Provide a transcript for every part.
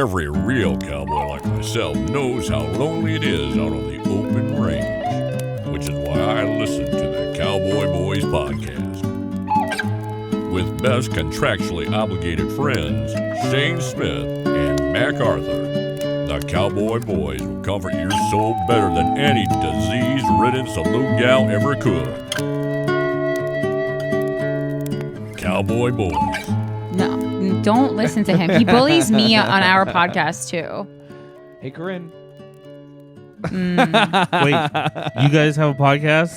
Every real cowboy like myself knows how lonely it is out on the open range, which is why I listen to the Cowboy Boys podcast. With best contractually obligated friends, Shayne Smith and Mac Arthur, the Cowboy Boys will comfort your soul better than any disease-ridden saloon gal ever could. Cowboy Boys. No, don't listen to him. He bullies me on our podcast too. Hey, Corinne. Wait, you guys have a podcast?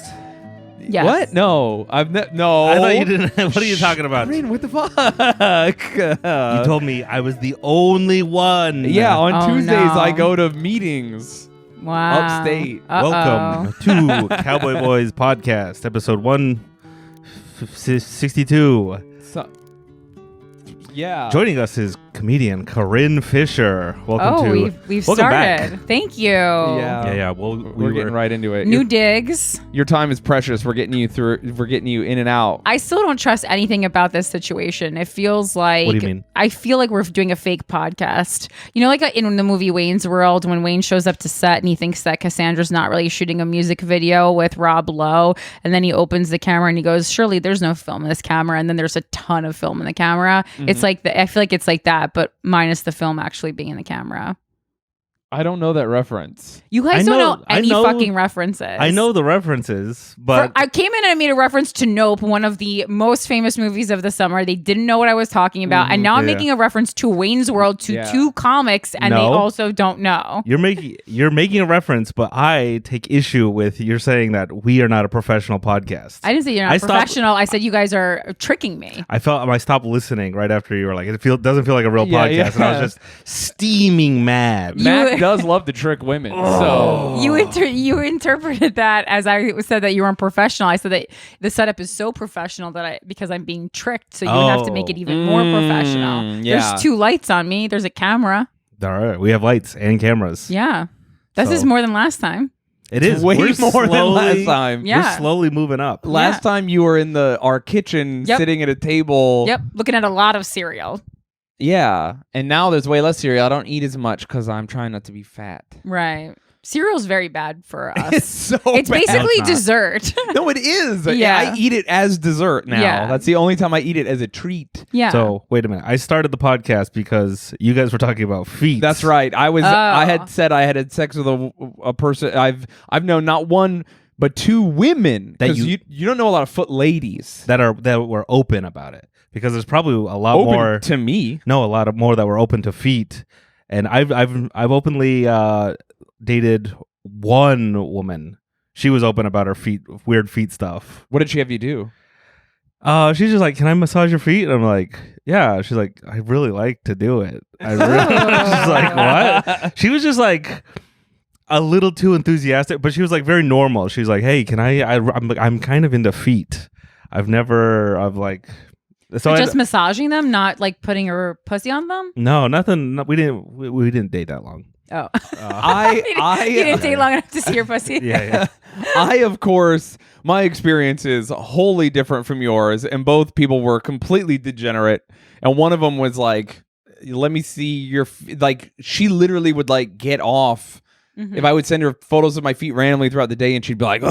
Yes. What? No, no. I thought you didn't. What are you talking about? Corinne, what the fuck? You told me I was the only one. Yeah, on Tuesdays no. I go to meetings Wow. upstate. Welcome to Cowboy Boys podcast, episode 162. So, yeah. Joining us is comedian Corrine Fisher. Welcome to. we've welcome started. back. Thank you. Yeah. Well, We're getting right into it. New digs. Your time is precious. We're getting you through. We're getting you in and out. I still don't trust anything about this situation. It feels like. What do you mean? I feel like we're doing a fake podcast. You know, like in the movie Wayne's World, when Wayne shows up to set and he thinks that Cassandra's not really shooting a music video with Rob Lowe, and then he opens the camera and he goes, "Surely there's no film in this camera," and then there's a ton of film in the camera. Mm-hmm. It's like I feel like it's like that, but minus the film actually being in the camera. I don't know that reference. You guys don't know any fucking references. I know the references, but I came in and I made a reference to Nope, one of the most famous movies of the summer. They didn't know what I was talking about. And now I'm making a reference to Wayne's World, to two comics, and they also don't know. You're making a reference, but I take issue with you're saying that we are not a professional podcast. I didn't say you're not professional. I said you guys are tricking me. I stopped listening right after you were like, doesn't feel like a real podcast, and I was just steaming mad. Mac does love to trick women. So you interpreted that as I said that you weren't professional. I said that the setup is so professional because I'm being tricked. So you have to make it even more professional. Yeah. There's two lights on me. There's a camera. All right, we have lights and cameras. Yeah, this is more than last time. It is way We're more than last time. Yeah. We're slowly moving up. Last time you were in our kitchen sitting at a table. Yep, looking at a lot of cereal. Yeah, and now there's way less cereal. I don't eat as much because I'm trying not to be fat. Right. Cereal's very bad for us. It's it's bad. basically dessert. No, it is. Yeah. I eat it as dessert now. Yeah. That's the only time I eat it as a treat. Yeah. So wait a minute. I started the podcast because you guys were talking about feet. That's right. I had said I had sex with a person. I've known not one but two women. Because you don't know a lot of foot ladies that were open about it. Because there's probably a lot open more to me. No, a lot more that were open to feet, and I've openly dated one woman. She was open about her feet, weird feet stuff. What did she have you do? She's just like, "Can I massage your feet?" And I'm like, "Yeah." She's like, "I really like to do it." She's like, "What?" She was just like a little too enthusiastic, but she was like very normal. She's like, "Hey, can I'm kind of into feet. So just massaging them, not like putting your pussy on them? No, nothing. No, we didn't date that long. Oh. I you didn't date long enough to see your pussy? Yeah. Of course, my experience is wholly different from yours, and both people were completely degenerate. And one of them was like, let me see your... Like, she literally would like get off if I would send her photos of my feet randomly throughout the day, and she'd be like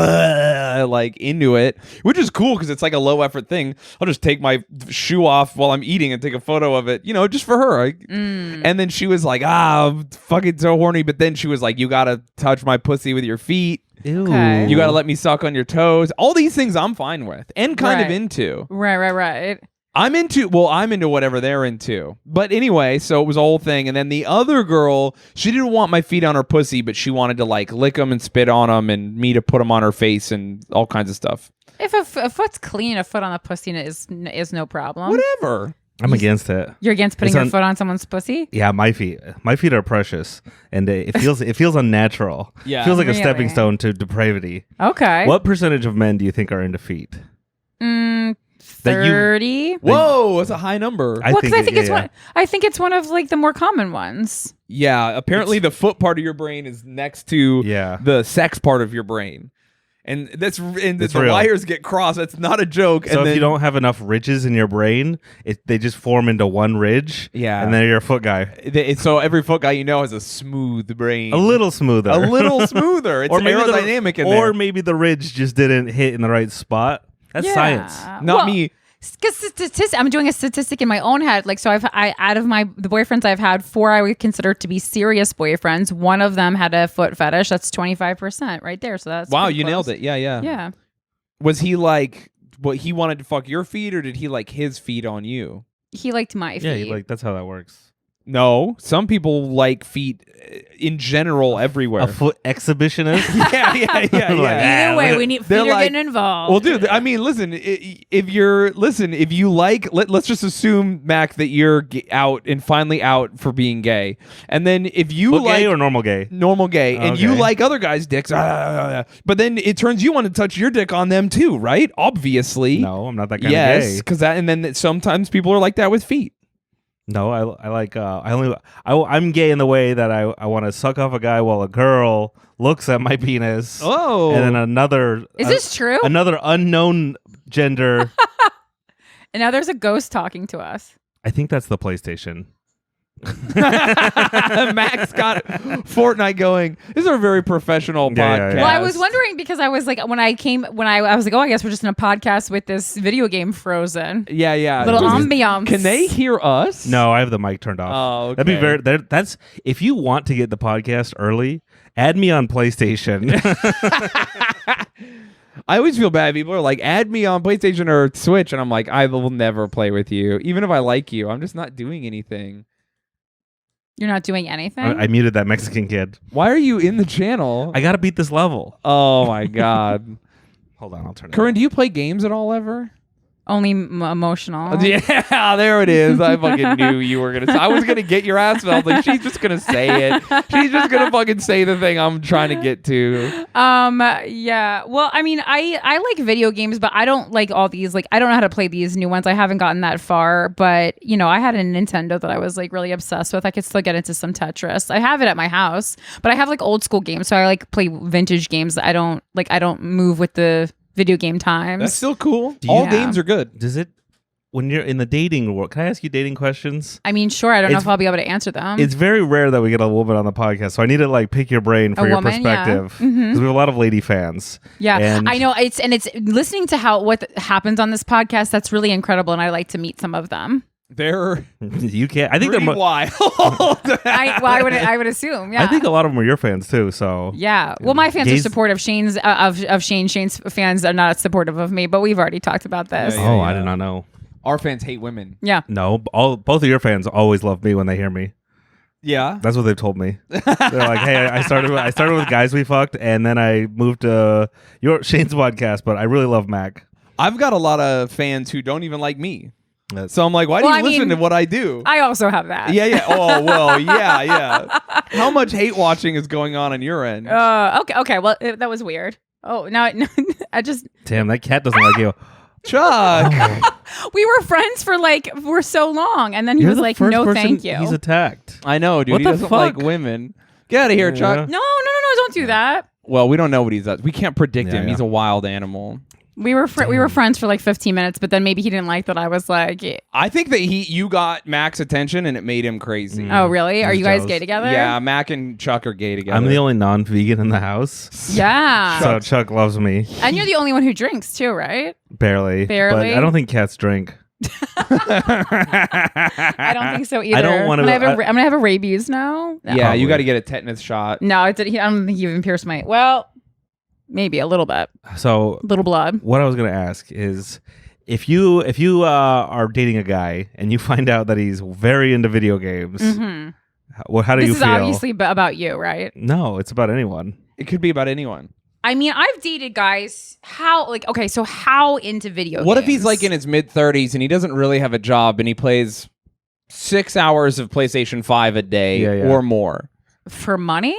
into it, which is cool because it's like a low effort thing. I'll just take my shoe off while I'm eating and take a photo of it, just for her. And then she was like, I'm fucking so horny. But then she was like, you gotta touch my pussy with your feet. Ew. Okay. You gotta let me suck on your toes. All these things I'm fine with and kind of into. Right. I'm into whatever they're into. But anyway, so it was a whole thing. And then the other girl, she didn't want my feet on her pussy, but she wanted to like lick them and spit on them and me to put them on her face and all kinds of stuff. If a foot's clean, a foot on the pussy is no problem. Whatever. I'm against it. You're against putting your foot on someone's pussy? Yeah, my feet are precious, and it feels unnatural. Yeah. It feels like Really? a stepping stone to depravity. Okay. What percentage of men do you think are into feet? 30. Whoa, that's a high number. I think it's one of like the more common ones. Yeah, apparently the foot part of your brain is next to the sex part of your brain. And the real. wires get crossed. That's not a joke. So and if you don't have enough ridges in your brain, they just form into one ridge. Yeah. And then you're a foot guy. So every foot guy has a smooth brain. A little smoother. A little smoother. It's aerodynamic in there. Or maybe the ridge just didn't hit in the right spot. That's science. Not me. Because I'm doing a statistic in my own head. Like, so out of the boyfriends I've had, 4 I would consider to be serious boyfriends. One of them had a foot fetish. That's 25% right there. So that's wow. You close. nailed it. Yeah. Yeah. Was he like, what he wanted to fuck your feet, or did he like his feet on you? He liked my feet. Yeah, that's how that works. No, some people like feet in general everywhere. A foot exhibitionist? yeah. Either way, feet are like, getting involved. Well, dude, I mean, listen, if you like, let's just assume, Mac, that you're out and finally out for being gay. And then if you Foot like gay or normal gay? Normal gay, and you like other guys' dicks, but then it turns you want to touch your dick on them too, right? Obviously. No, I'm not that kind of yes, gay. because and then sometimes people are like that with feet. No, I like I'm gay in the way that I want to suck off a guy while a girl looks at my penis. Oh, and then another is this true? Another unknown gender. And now there's a ghost talking to us. I think that's the PlayStation. Max got Fortnite going. This is a very professional podcast. Well, I was wondering because I was like, when I was like, oh, I guess we're just in a podcast with this video game Frozen. Yeah. Little ambiance. Can they hear us? No, I have the mic turned off. Oh, okay. That'd be that's if you want to get the podcast early, add me on PlayStation. I always feel bad. People are like, add me on PlayStation or Switch, and I'm like, I will never play with you, even if I like you. I'm just not doing anything. You're not doing anything? I muted that Mexican kid. Why are you in the channel? I gotta beat this level. Oh my god. Hold on, I'll turn it Corinne, on. do you play games at all ever? Only emotional. Yeah, there it is. I fucking knew you were gonna. I was gonna get your ass, but I was like, she's just gonna say it. She's just gonna fucking say the thing I'm trying to get to. Yeah. Well, I mean, I like video games, but I don't like all these. Like, I don't know how to play these new ones. I haven't gotten that far, but I had a Nintendo that I was like really obsessed with. I could still get into some Tetris. I have it at my house, but I have like old school games, so I like play vintage games. I don't move with the video game times. That's still cool. All games are good. Does it when you're in the dating world? Can I ask you dating questions? I mean, sure. I don't know if I'll be able to answer them. It's very rare that we get a woman on the podcast, so I need to like pick your brain for your perspective because we have a lot of lady fans. Yeah, and I know. It's listening to what happens on this podcast. That's really incredible, and I like to meet some of them. They're you can't. I think they're wild. I would assume. Yeah, I think a lot of them are your fans too. So yeah. Well, my fans are supportive. Shayne's of Shayne. Shayne's fans are not supportive of me, but we've already talked about this. Yeah. I did not know. Our fans hate women. Yeah. No, both of your fans always love me when they hear me. Yeah, that's what they've told me. They're like, "Hey, I started with guys we fucked, and then I moved to Shayne's podcast, but I really love Mac." I've got a lot of fans who don't even like me. So I'm like, why do you listen to what I do? I also have that. Yeah. Oh, well, yeah. How much hate watching is going on your end? Okay. Well, that was weird. Oh, no, I just... Damn, that cat doesn't like you. Chuck! We were friends for so long, and then he was like, no, thank you. He's attacked. I know, dude. What he the doesn't fuck? like women. Get out of here, Chuck. No, don't do that. Well, we don't know what he's up. We can't predict him. Yeah. He's a wild animal. We were friends for like 15 minutes, but then maybe he didn't like that I was like... I think that you got Mac's attention and it made him crazy. Oh, really? Are He's you guys jealous. gay together? Yeah, Mac and Chuck are gay together. I'm the only non-vegan in the house. Yeah. So Chuck loves me. And you're the only one who drinks too, right? Barely. But I don't think cats drink. I don't think so either. I don't want to. I'm gonna have a rabies now. Yeah, Probably. you got to get a tetanus shot. No, I don't think he even pierced my... Well, maybe a little bit. So Little blood. what I was going to ask is, if you are dating a guy and you find out that he's very into video games, how do you This is feel? obviously about you, right? No, it's about anyone. It could be about anyone. I mean, I've dated guys. How into video games? What if he's like in his mid-30s and he doesn't really have a job and he plays 6 hours of PlayStation 5 a day or more? For money?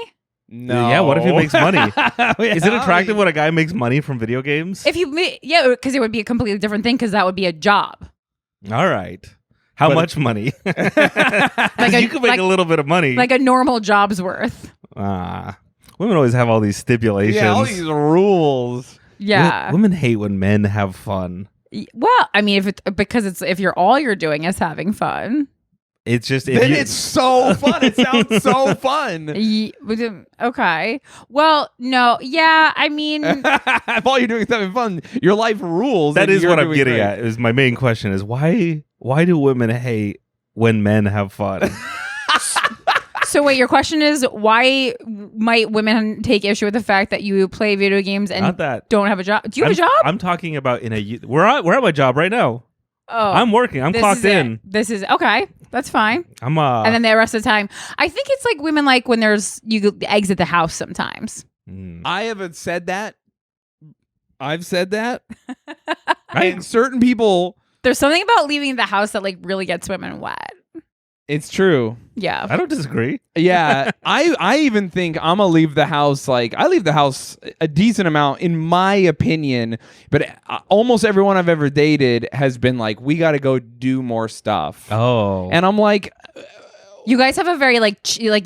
No. Yeah, what if he makes money? Yeah, Is it attractive when a guy makes money from video games? Because it would be a completely different thing because that would be a job. All right. How much money? You could make a little bit of money. Like a normal job's worth. Women always have all these stipulations. Yeah, all these rules. Yeah. Women hate when men have fun. Well, I mean, if you're all you're doing is having fun. It's just Then it's so fun. It sounds so fun. Okay. Well, no. Yeah. I mean, If all you're doing is having fun, your life rules. that and is you're what I'm doing getting great. at. Is my main question is why do women hate when men have fun? so wait, your question is why might women take issue with the fact that you play video games and Not that. don't have a job? Do you have a job? I'm talking about we're at my job right now. Oh, I'm working. I'm this clocked is it. in. This is okay. That's fine. I'm And then the rest of the time, I think it's like women like when you exit the house sometimes. I haven't said that. I've said that. Right. And certain people, There's something about leaving the house that like really gets women wet. it's true. Yeah. I don't disagree. Yeah, I even think I'm gonna leave the house. Like I leave the house a decent amount, in my opinion. But almost everyone I've ever dated has been like, "We got to go do more stuff." Oh, And I'm like, You guys have a very like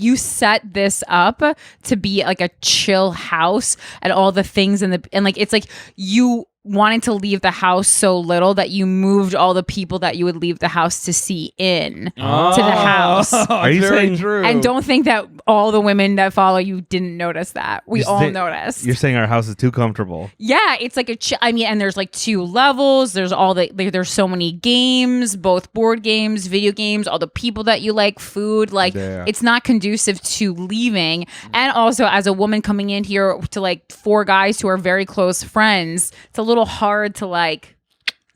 you set this up to be like a chill house and all the things and like it's like you wanted to leave the house so little that you moved all the people that you would leave the house to see in to the house. Are you very saying- true? And don't think that all the women that follow you didn't notice that. We all noticed. You're saying our house is too comfortable. Yeah, it's like I mean, and there's like 2 levels. There's there's so many games, both board games, video games, all the people that you like, food. Like Yeah. it's not conducive to leaving. And also, as a woman coming in here to like 4 guys who are very close friends, it's a little hard to like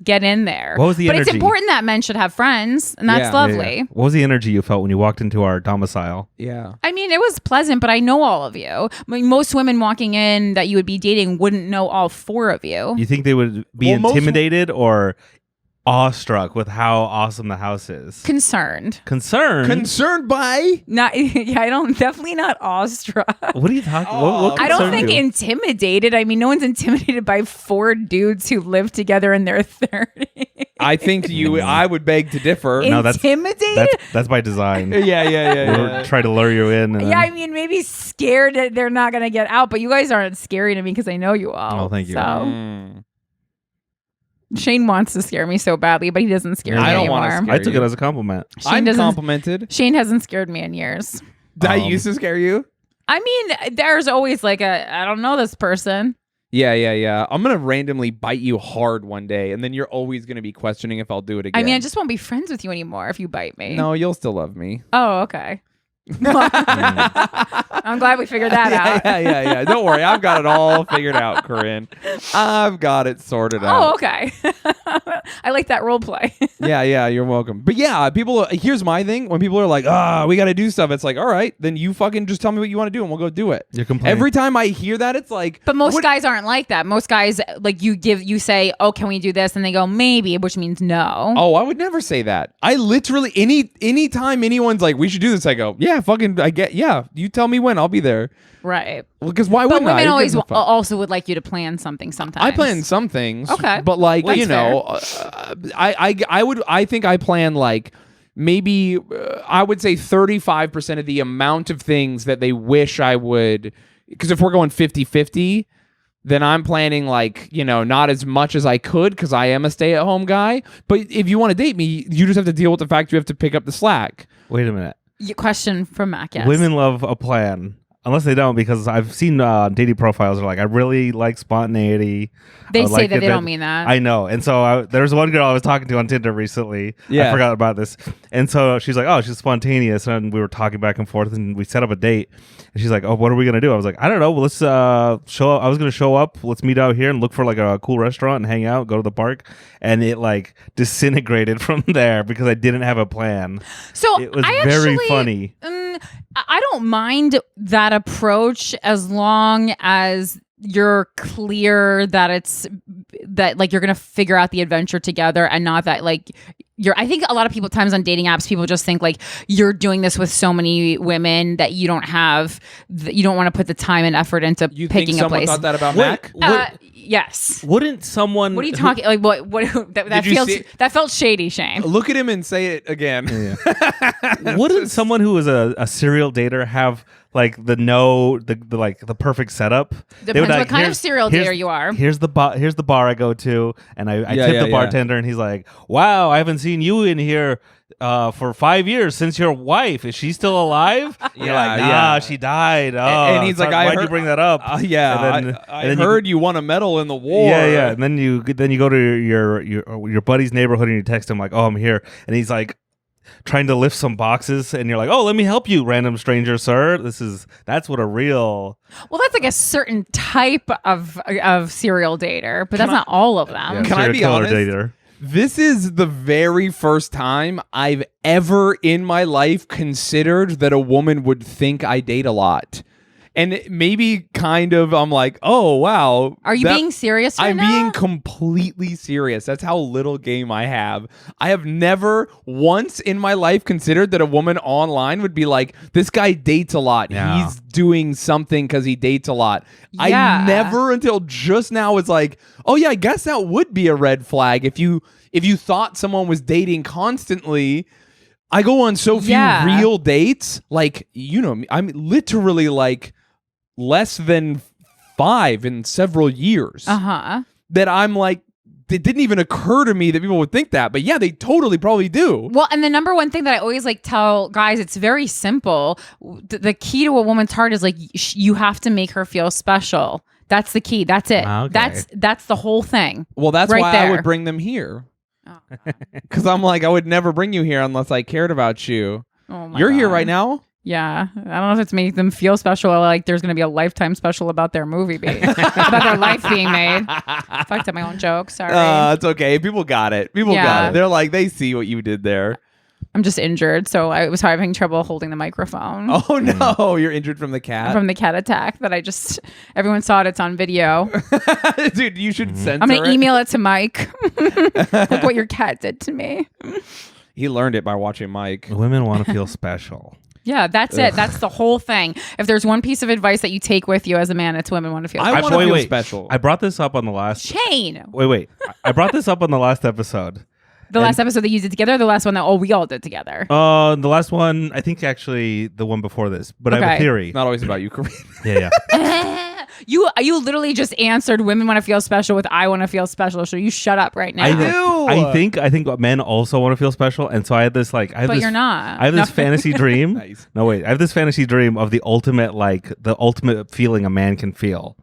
get in there. What was the But it's energy? important that men should have friends, and that's Yeah. lovely. Yeah. What was the energy you felt when you walked into our domicile? yeah. I mean, it was pleasant, but I know all of you. I mean, most women walking in that you would be dating wouldn't know all 4 of you. You think they would be Well, most- intimidated or awestruck with how awesome the house is? Concerned. Concerned? Concerned by Not, yeah, I don't, definitely not awestruck. What are you talking? What I don't concerned think you? intimidated. I mean, no one's intimidated by 4 dudes who live together in their 30s. I think I would beg to differ. No, that's- Intimidated? That's by design. Yeah. We'll try to lure you in. And Yeah, I then- mean, maybe scared that they're not going to get out, but you guys aren't scary to me because I know you all. Oh, thank you. So, Mm. Shayne wants to scare me so badly, but he doesn't scare Yeah. me I don't anymore. wanna scare I took you. it as a compliment. I'm doesn't- complimented. Shayne hasn't scared me in years. Did I used to scare you? I mean, there's always like I don't know this person. Yeah. I'm gonna randomly bite you hard one day, and then you're always gonna be questioning if I'll do it again. I mean, I just won't be friends with you anymore if you bite me. no, you'll still love me. Oh, okay. I'm glad we figured that out. Yeah. Don't worry, I've got it all figured out, Corinne. I've got it sorted Oh, out. okay. I like that role play. Yeah, you're welcome. But yeah, here's my thing. When people are like, we got to do stuff, it's like, all right, then you fucking just tell me what you want to do and we'll go do it. You're complaining. Every time I hear that, it's like, But most guys aren't like that. Most guys, like you say, oh, can we do this? And they go, maybe, which means no. oh, I would never say that. I literally, anytime anyone's like, we should do this, I go, yeah, fucking, you tell me when, I'll be there. Right. Because why But wouldn't I? women Who always gives a fuck? also would like you to plan something sometimes. I plan some things. Okay. But like, That's you know, I think I plan like maybe I would say 35% of the amount of things that they wish I would, because if we're going 50-50, then I'm planning like, you know, not as much as I could because I am a stay-at-home guy. But if you want to date me, you just have to deal with the fact you have to pick up the slack. Wait a minute. Question from Mac, yes. Women love a plan. Unless they don't, because I've seen dating profiles are like, I really like spontaneity. They I would say like that it they don't mean that. I know. And so there's one girl I was talking to on Tinder recently. Yeah. I forgot about this. And so she's like, oh, she's spontaneous. And we were talking back and forth and we set up a date. And she's like, oh, what are we going to do? I was like, I don't know. Well, let's show up. I was going to show up. Let's meet out here and look for like a cool restaurant and hang out, go to the park. And it like disintegrated from there because I didn't have a plan. So It was I very actually, funny. I don't mind that approach as long as you're clear that it's that like you're gonna figure out the adventure together and not that like I think a lot of people times on dating apps people just think like you're doing this with so many women that you don't want to put the time and effort into You picking think a someone place. thought that about Mac? Yes. Wouldn't someone? What are you talking like? What that Did you feels see- that felt shady, Shayne. Look at him and say it again. Wouldn't someone who is a serial dater have like the perfect setup. They Depends would, like, what kind of serial here's- dater you are. Here's the bar I go to, and I Yeah, tip yeah, the bartender, and he's like, "Wow, I haven't seen you in here for 5 years since your wife. Is she still alive?" You're like, "Nah, yeah. she died." Oh, And he's like, why'd I you heard- bring that up? Yeah, And then- I and then you- heard you won a medal in the war. Yeah. And then you go to your buddy's neighborhood and you text him like, "Oh, I'm here," and he's like trying to lift some boxes, and you're like, "Oh, let me help you, random stranger, sir." That's what a real Well, that's like a certain type of serial dater, but that's not all of them. Can I serial be killer honest? dater. This is the very first time I've ever in my life considered that a woman would think I date a lot. And maybe kind of I'm like, oh, wow. Are you being serious right I'm now? being completely serious. That's how little game I have. I have never once in my life considered that a woman online would be like, this guy dates a lot. Yeah. He's doing something because he dates a lot. Yeah. I never until just now was like, oh yeah, I guess that would be a red flag if you thought someone was dating constantly. I go on so few real dates, like, you know, I'm literally like less than 5 in several years. That I'm like, it didn't even occur to me that people would think that, but yeah, they totally probably do. Well, and the number one thing that I always like tell guys, it's very simple. The key to a woman's heart is like you have to make her feel special. That's the key. That's it. Okay. That's the whole thing. Well, that's right why there. I would bring them here. Oh, Because I'm like, I would never bring you here unless I cared about you. oh my You're here God. right now. Yeah, I don't know if it's making them feel special or like there's going to be a lifetime special about their movie about their life being made. Fucked up my own joke. Sorry. It's okay. People got it. People got it. They're like, they see what you did there. I'm just injured, so I was having trouble holding the microphone. Oh no, you're injured from the cat. From the cat attack that everyone saw it. It's on video. Dude, you should censor I'm going to it. email it to Mike. Look what your cat did to me. He learned it by watching Mike. Women want to feel special. Yeah, that's it. That's the whole thing. If there's one piece of advice that you take with you as a man, it's women want to feel I special. want to feel wait. special. I brought this up on the last. Shayne. Wait. I brought this up on the last episode. The last episode that you did together, the last one that we all did together. The last one, I think actually the one before this, but I have a Okay. theory. It's not always about you, Corinne. Yeah. You literally just answered women want to feel special with I want to feel special. So you shut up right now. do. I think men also want to feel special, and so I had this But you're not. I have this No. fantasy dream. Nice. No wait, I have this fantasy dream of the ultimate feeling a man can feel,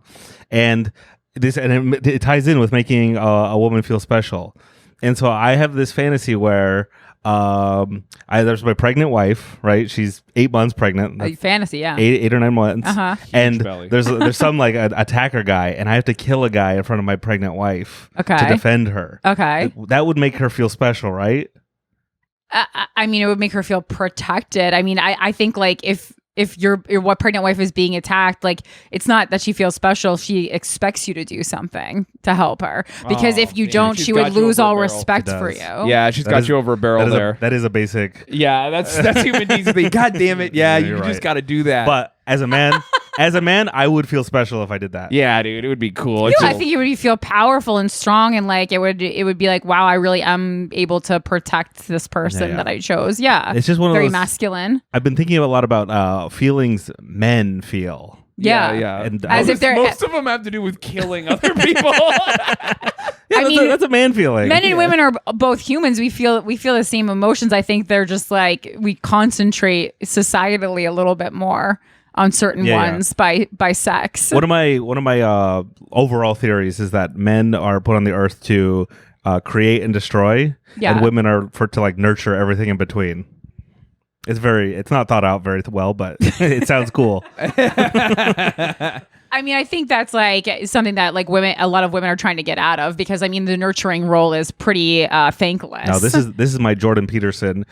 and it ties in with making a woman feel special, and so I have this fantasy where there's my pregnant wife, right? She's 8 months pregnant. That's Fantasy, yeah. 8 or 9 months. And belly. there's some like an attacker guy, and I have to kill a guy in front of my pregnant wife Okay. to defend her. Okay. That would make her feel special, right? I mean, it would make her feel protected. I mean, I think like if your pregnant wife is being attacked, like it's not that she feels special. She expects you to do something to help her. Because if you don't, she's she got would you lose over a all barrel. respect She for does. you. Yeah, she's got you over a barrel there. That is a basic. Yeah, that's human decency. God damn it. Yeah, You're you just right. got to do that. But as a man, I would feel special if I did that. yeah, dude, it would be cool. No, I think you would feel powerful and strong, and like it would be like, wow, I really am able to protect this person Yeah. that I chose. Yeah, It's just one of very those- masculine. I've been thinking a lot about feelings men feel. Yeah, yeah. And As if they're most of them have to do with killing other people. Yeah, mean, that's a man feeling. Men and women are both humans. We feel the same emotions. I think they're just like we concentrate societally a little bit more on certain ones by sex. One of my overall theories is that men are put on the earth to create and destroy, Yeah. and women are to like nurture everything in between. It's not thought out very well, but it sounds cool. I mean, I think that's like something that like a lot of women are trying to get out of because I mean the nurturing role is pretty thankless. Now this is my Jordan Peterson.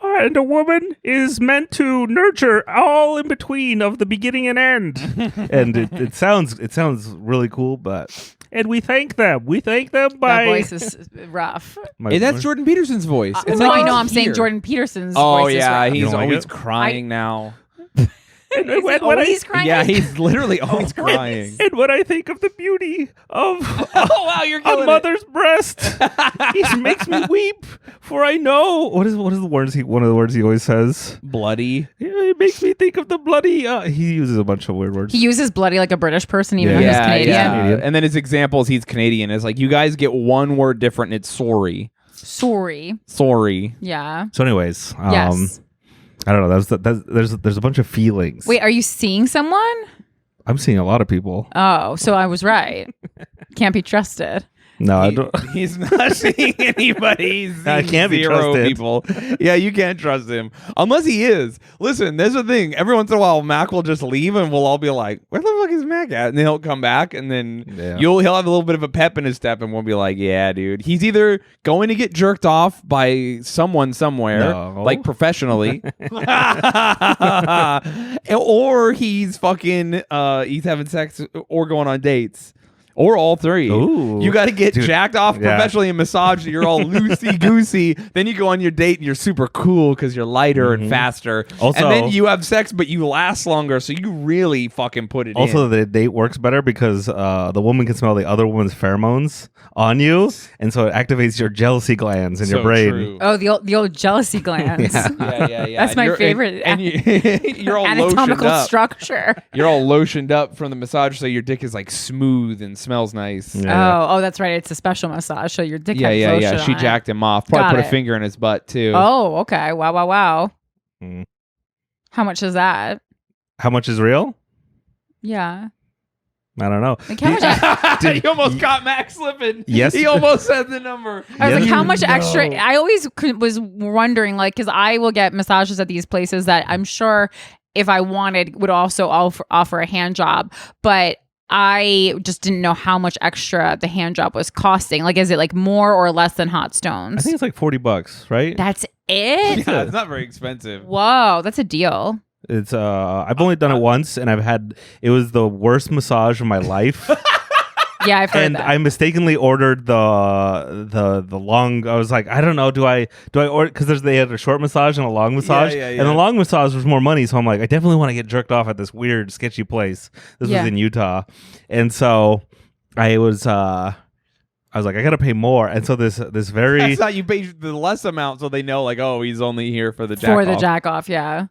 And a woman is meant to nurture all in between of the beginning and end. And it sounds really cool, but and we thank them. We thank them by that voice is rough. That's Jordan Peterson's voice. It's No, like I know. he's I'm saying here. Jordan Peterson's Oh voice is yeah, rough. he's don't like always it? crying now. And Is he always crying? Yeah, he's literally always crying. And when I think of the beauty of Oh wow, you're a killing mother's breast, it makes me weep. For I know what is the words one of the words he always says. Bloody. It makes me think of the bloody. He uses a bunch of weird words. He uses bloody like a British person, even though he's Yeah, Canadian. yeah. Canadian. And then his example is he's Canadian. It's like you guys get one word different. And it's sorry. Sorry. Sorry. Yeah. So, anyways, Yes. I don't know. There's a bunch of feelings. Wait, are you seeing someone? I'm seeing a lot of people. Oh, so I was right. Can't be trusted. No, I don't. He's not seeing anybody. He's I seeing can't be zero trusted. people. Yeah, you can't trust him unless he is. Listen, there's a thing. Every once in a while, Mac will just leave, and we'll all be like, "Where the fuck is Mac at?" And then he'll come back, and then he'll have a little bit of a pep in his step, and we'll be like, "Yeah, dude, he's either going to get jerked off by someone somewhere, No. like professionally, or he's fucking he's having sex or going on dates." Or all three. Ooh. You got to get Dude, jacked off yeah. professionally and massaged. You're all loosey-goosey. Then you go on your date and you're super cool because you're lighter and faster. Also- and then you have sex, but you last longer. So you really fucking put it Also, in. the date works better because the woman can smell the other woman's pheromones on you, and so it activates your jealousy glands in your brain. True. Oh, the old jealousy glands. Yeah. That's my favorite And you're all lotioned anatomical up. structure. You're all lotioned up from the massage, so your dick is like smooth and smells nice. Yeah. Oh, that's right. It's a special massage. So your dick Yeah, has yeah, lotion yeah. She on it. jacked him off. Probably Got put it. a finger in his butt too. Oh, okay. Wow. Mm. How much is that? How much is real? Yeah. I don't know. Like how much? He almost caught Max slipping. Yes. He almost said the number. I was Yes. like, how much No. extra? I always was wondering, like, because I will get massages at these places that I'm sure if I wanted would also offer a hand job, but I just didn't know how much extra the hand job was costing. Like, is it like more or less than Hot I Stones? think it's like $40, right? That's it? Yeah, it's not very expensive. Whoa, that's a deal. It's I've only done it once, and it was the worst massage of my life. Yeah, I've heard And that. I mistakenly ordered the long. I was like, I don't know, do I order, because they had a short massage and a long massage, yeah. and the long massage was more money. So I'm like, I definitely want to get jerked off at this weird, sketchy place. This Yeah. was in Utah, and so I was like, I gotta pay more. And so this very That's not you pay the less amount so they know like, oh, he's only here for the jack For the off. jack off, yeah.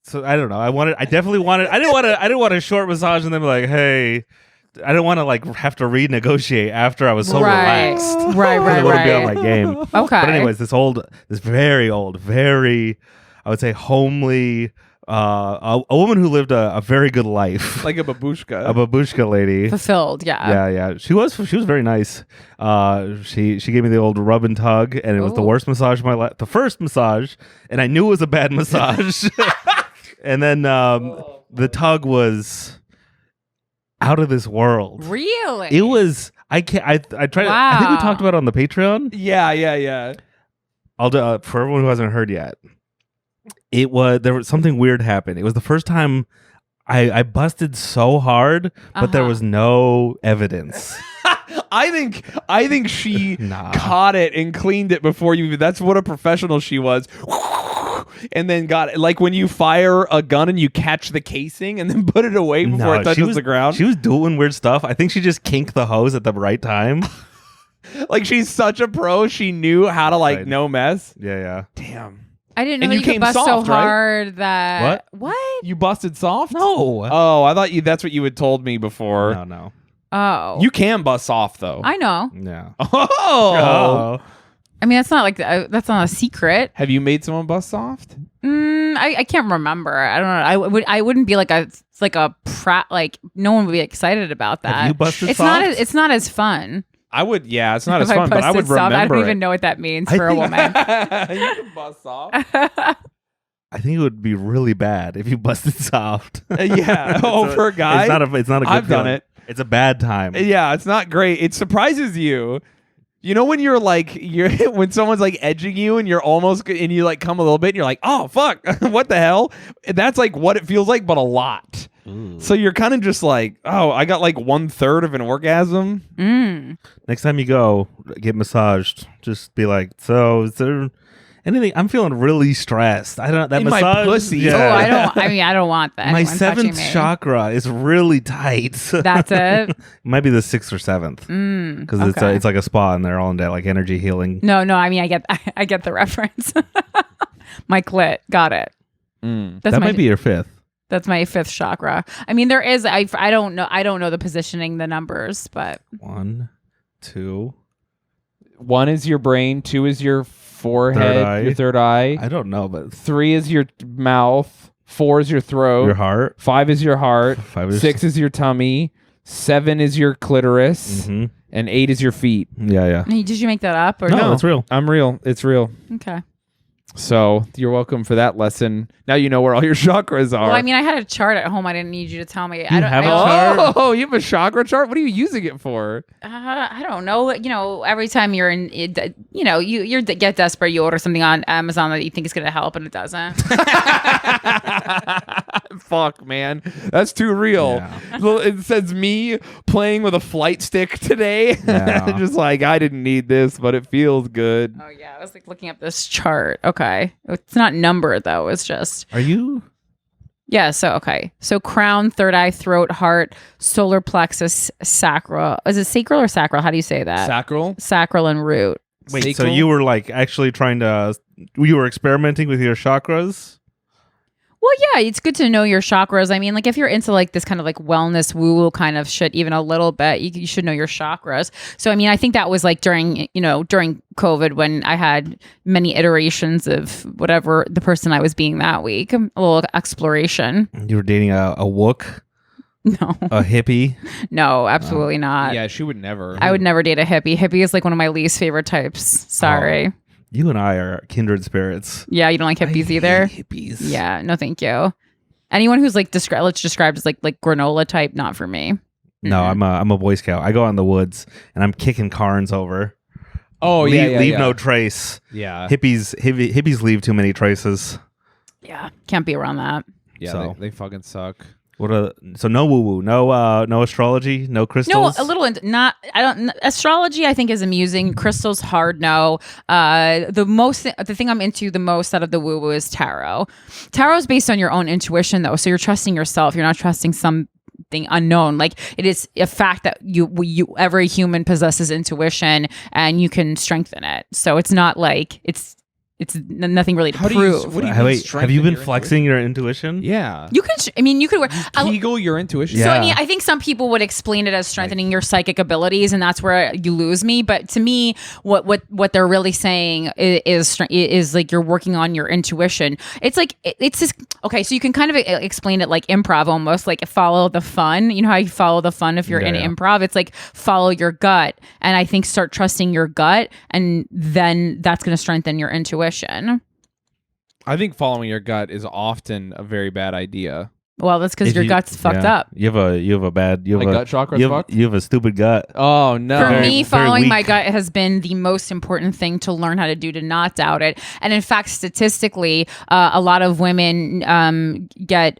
so I don't know. I definitely wanted. I didn't want a short massage and then be like, hey. I didn't want to like have to renegotiate after I was so relaxed. Right. I wouldn't be on my game. Okay. But anyways, this very old, very, I would say homely, a woman who lived a very good life, Like a babushka. a babushka lady. Fulfilled, yeah. Yeah. She was very nice. She gave me the old rub and tug, and it was the Ooh. worst massage of my life. The first massage, and I knew it was a bad massage. And then the tug was out of this world. Really? It was. I can't. I tried. I think we Wow. talked about it on the Patreon. Yeah. I'll do for everyone who hasn't heard yet. There was something weird happened. It was the first time I busted so hard, but there Uh-huh. was no evidence. I think she Nah. caught it and cleaned it before you. That's what a professional she was. And then got it. Like when you fire a gun and you catch the casing and then put it away before it touches the ground. She was doing weird stuff. I think she just kinked the hose at the right time. Like she's such a pro. She knew how to like Right. no mess. Yeah. Damn. I didn't know And that you you could came bust soft, so right? hard that What? You busted soft? No. Oh, I thought that's what you had told me before. No. Oh. You can bust soft though. I know. Yeah. Oh. I mean, that's not like that's not a secret. Have you made someone bust soft? I can't remember. I don't know. I wouldn't be like like no one would be excited about that. Have you busted it's soft? it's not as fun. I would. Yeah, it's not as If fun, but I would busted soft, remember I don't even it. know what that means I for a think- woman. You can bust soft. I think it would be really bad if you busted soft. Yeah. Oh, for a guy? It's not a good I've done feeling. it. It's a bad time. Yeah, it's not great. It surprises you. You know when you're when someone's like edging you and you're almost and you like come a little bit and you're like, oh fuck, what the hell? That's like what it feels like, but a lot. Ooh. So you're kind of just like, oh, I got like 1/3 of an orgasm. Next time you go get massaged, just be like, so is there anything. I'm feeling really stressed. I don't that In my massage. pussy. Yeah. Oh, I don't want that. My anyone touching 7th me. chakra is really tight. That's it. It might be the 6th or 7th because okay. it's like a spa and they're all into like energy healing. No. I mean, I get the reference. My clit. Got it. That might be your 5th. That's my 5th chakra. I mean, there is. I don't know. I don't know the positioning, the numbers, but 1, 2. 1 is your brain. 2 is your forehead, your third eye. I don't know, but 3 is your mouth. 4 is your throat. your heart. 5 is your heart. 5 is 6 is your tummy. 7 is your clitoris. Mhm. And 8 is your feet. Yeah. Hey, did you make that up or No, that's real. I'm real. It's real. Okay. So you're welcome for that lesson. Now you know where all your chakras are. Well, I mean, I had a chart at home. I didn't need you to tell me. You have a chart? Oh, you have a chakra chart? What are you using it for? I don't know. You know, every time you're in, you know, you get desperate, you order something on Amazon that you think is going to help, and it doesn't. Fuck, man. That's too real. Yeah. Well, it says me playing with a flight stick today. Yeah. Just like, I didn't need this, but it feels good. Oh yeah, I was like looking up this chart. Okay, it's not numbered though. It's just Are you? yeah. So okay, so crown, third eye, throat, heart, solar plexus, sacral. Is it sacral or sacral? How do you say that? Sacral? Sacral and root. Wait, so Sacral? you were like actually trying to, you were experimenting with your chakras? Well, yeah, it's good to know your chakras. I mean, like if you're into like this kind of like wellness woo-woo kind of shit, even a little bit, you should know your chakras. So, I mean, I think that was like during COVID when I had many iterations of whatever the person I was being that week. A little exploration. You were dating a wook, No, a hippie. no, absolutely not. Yeah, she would never. I would never date a hippie. Hippie is like one of my least favorite types. Sorry. Oh, you and I are kindred spirits. Yeah, you don't like hippies either? Hippies. Yeah, no thank you. Anyone who's like let's describe as like granola type, not for me. No, I'm a Boy Scout. I go out in the woods and I'm kicking Carnes over. Oh, yeah. Leave no trace. Yeah. Hippies leave too many traces. Yeah, can't be around that. Yeah, So. they fucking suck. So no woo woo, no astrology, no crystals. No, a little. Astrology, I think, is amusing. Crystals, hard no. The thing I'm into the most out of the woo woo is tarot. Tarot is based on your own intuition, though, so you're trusting yourself. You're not trusting something unknown. Like it is a fact that every human possesses intuition, and you can strengthen it. So it's not like it's nothing really to prove. What do you mean Wait, have strengthen you been your flexing your intuition? Yeah. You could. You could. Kegel your intuition. So Yeah. I mean, I think some people would explain it as strengthening your psychic abilities, and that's where you lose me. But to me, what they're really saying is like you're working on your intuition. It's like it's just okay. So you can kind of explain it like improv, almost like follow the fun. You know how you follow the fun if you're in improv? It's like follow your gut, and I think start trusting your gut, and then that's going to strengthen your intuition. I think following your gut is often a very bad idea. Well, that's because If your you- gut's fucked yeah. up. You have a bad. You have My a gut chakra's you have, fucked? you have a stupid gut. Oh, no. For Very- me, very following my weak. gut has been the most important thing to learn how to do to not doubt it. And in fact, statistically, a lot of women get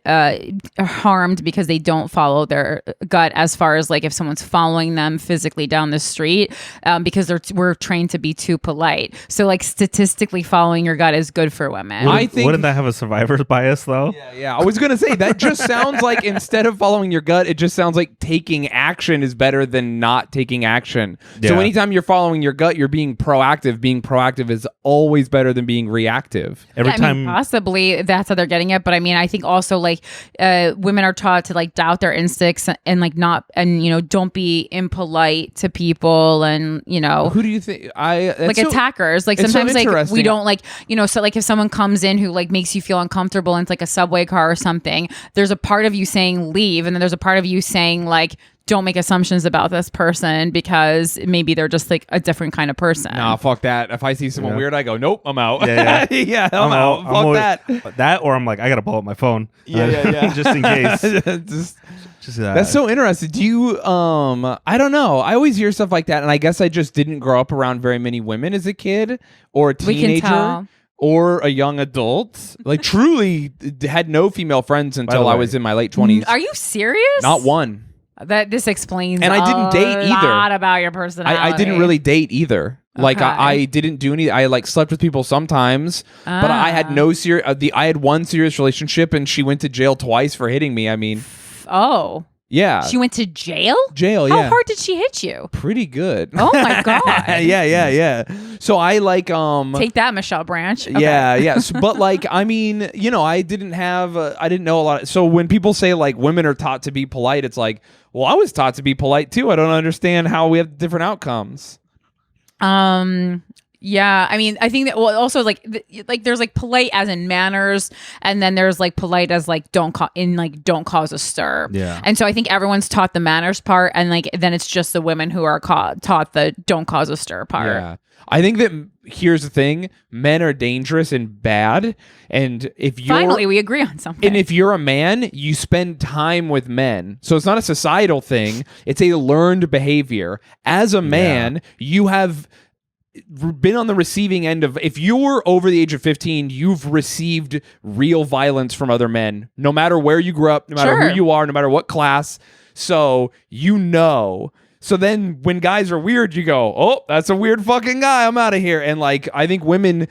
harmed because they don't follow their gut as far as like if someone's following them physically down the street because we're trained to be too polite. So like statistically following your gut is good for women. I think- Wouldn't that have a survivor's bias though? Yeah, I was going to say, that just sounds like instead of following your gut, it just sounds like taking action is better than not taking action. So Yeah. anytime you're following your gut, you're being proactive. Being proactive is always better than being reactive. Every Yeah, I time. mean, possibly that's how they're getting it, but I mean, I think also like women are taught to like doubt their instincts and like not don't be impolite to people and Who do you think? like attackers. Like it's so sometimes like interesting. we don't like so like if someone comes in who like makes you feel uncomfortable and it's like a subway car or something, there's a part of you saying leave, and then there's a part of you saying like don't make assumptions about this person because maybe they're just like a different kind of person. Nah, fuck that. If I see someone Yeah. weird, I go, nope, I'm out. Yeah, yeah, I'm out. I'm Fuck always- that. That or I'm like I gotta pull up my phone. Yeah. just in case. Just, that's so interesting. Do you I don't know. I always hear stuff like that, and I guess I just didn't grow up around very many women as a kid or a We can teenager tell. or a young adult. Like truly had no female friends until the I way- was in my late 20s. Are you serious? Not one. That this explains. And I didn't date either. A lot about your personality. I didn't really date either. Like Okay. I didn't do any. I like slept with people sometimes, but I had no serious. I had one serious relationship, and she went to jail twice for hitting me. I mean, Oh, yeah, she went to jail. jail. How Yeah, hard did she hit you? pretty good. Oh my god. yeah. So I like Take that, Michelle Branch. Okay. Yeah. But like, I mean, you know, I didn't know a lot. So when people say like women are taught to be polite, it's like, well, I was taught to be polite too. I don't understand how we have different outcomes. Yeah, I mean, I think that also like there's like polite as in manners, and then there's like polite as like don't cause a stir. Yeah. And so I think everyone's taught the manners part, and like then it's just the women who are taught the don't cause a stir part. Yeah. I think that here's the thing: men are dangerous and bad, and if you're Finally, we agree on something. and if you're a man, you spend time with men. So it's not a societal thing; it's a learned behavior. As a man, you have been on the receiving end of, if you're over the age of 15, you've received real violence from other men, no matter where you grew up, no matter Sure. who you are, no matter what class. So you know. So then when guys are weird, you go, oh, that's a weird fucking guy, I'm out of here. And like, I think women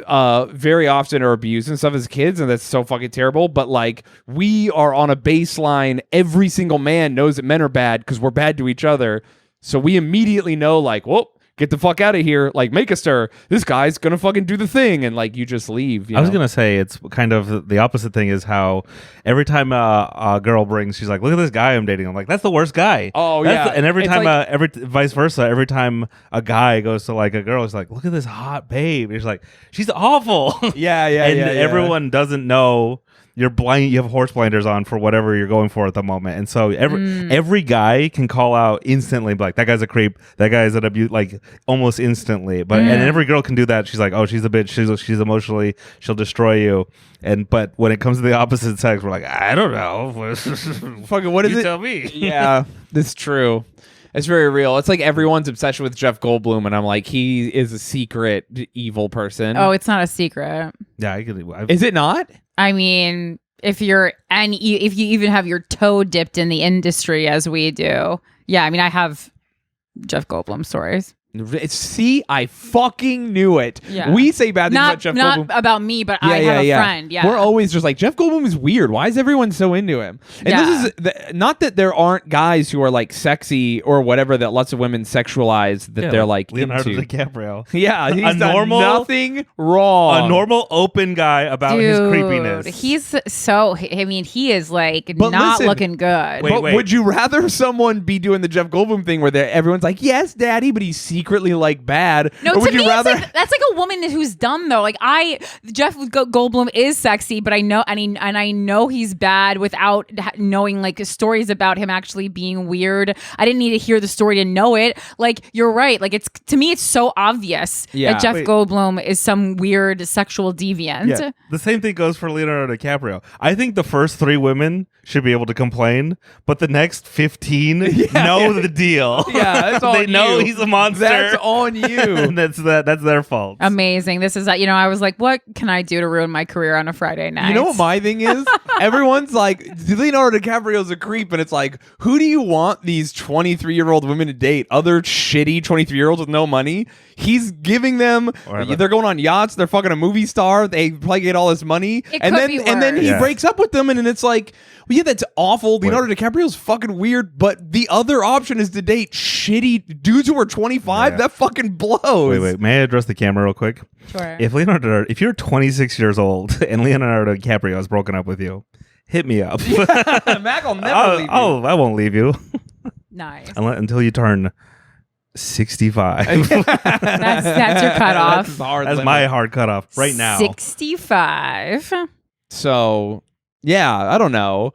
very often are abused and stuff as kids, and that's so fucking terrible. But like, we are on a baseline. Every single man knows that men are bad because we're bad to each other. So we immediately know, like, whoa, get the fuck out of here. Like, make a stir. This guy's gonna fucking do the thing. And like, you just leave. I was going to say, it's kind of the opposite thing is how every time a girl brings, she's like, look at this guy I'm dating. I'm like, that's the worst guy. Oh, That's yeah. and every It's time, like- vice versa, every time a guy goes to like a girl, he's like, look at this hot babe. He's like, she's awful. Yeah. And everyone doesn't know. You're blind. You have horse blinders on for whatever you're going for at the moment, and so every guy can call out instantly, be like, that guy's a creep, that guy's an abuse, like almost instantly. But and every girl can do that. She's like, oh, she's a bitch. She's emotionally, she'll destroy you. But when it comes to the opposite sex, we're like, I don't know. Fucking what is You it? tell me. Yeah, that's true. It's very real. It's like everyone's obsession with Jeff Goldblum, and I'm like, he is a secret evil person. Oh, it's not a secret. Yeah, Is it not? I mean, if you even have your toe dipped in the industry as we do, yeah. I mean, I have Jeff Goldblum stories. See, I fucking knew it. Yeah. We say bad things about Jeff not Goldblum. about me, but I have a friend. Yeah, We're always just like, Jeff Goldblum is weird. Why is everyone so into him? And this is not that there aren't guys who are like sexy or whatever that lots of women sexualize that they're like Leonardo into. DiCaprio. Yeah, he's done normal- nothing wrong. A normal open guy about his creepiness. He's so. I mean, he is like But not listen, looking good. Wait, But would you rather someone be doing the Jeff Goldblum thing where everyone's like, yes, daddy, but he's secretly like bad? No, or to would you me, rather? it's like, that's like a woman who's dumb though. Like Jeff Goldblum is sexy, but I know, and I know he's bad without knowing like stories about him actually being weird. I didn't need to hear the story to know it. Like you're right. Like it's to me, it's so obvious that Jeff Goldblum is some weird sexual deviant. Yeah, the same thing goes for Leonardo DiCaprio. I think the first 3 women should be able to complain, but the next 15 know the deal. Yeah, that's on they know you. he's a monster. That's on you. And that's their fault. Amazing. This is I was like, what can I do to ruin my career on a Friday night? You know what my thing is? Everyone's like, Leonardo DiCaprio's a creep, and it's like, who do you want these 23-year-old women to date? Other shitty 23-year-olds with no money? He's giving them. They're going on yachts. They're fucking a movie star. They probably get all this money, and then he breaks up with them, and it's like, well, yeah, that's awful. Leonardo DiCaprio's fucking weird, but the other option is to date shitty dudes who are 25. Yeah. That fucking blows. Wait. May I address the camera real quick? Sure. If you're 26 years old and Leonardo DiCaprio has broken up with you, hit me up. Mac will never leave you. Oh, I won't leave you Nice. until you turn 65. That's your cutoff. That's my hard cutoff right now. 65. So, yeah, I don't know.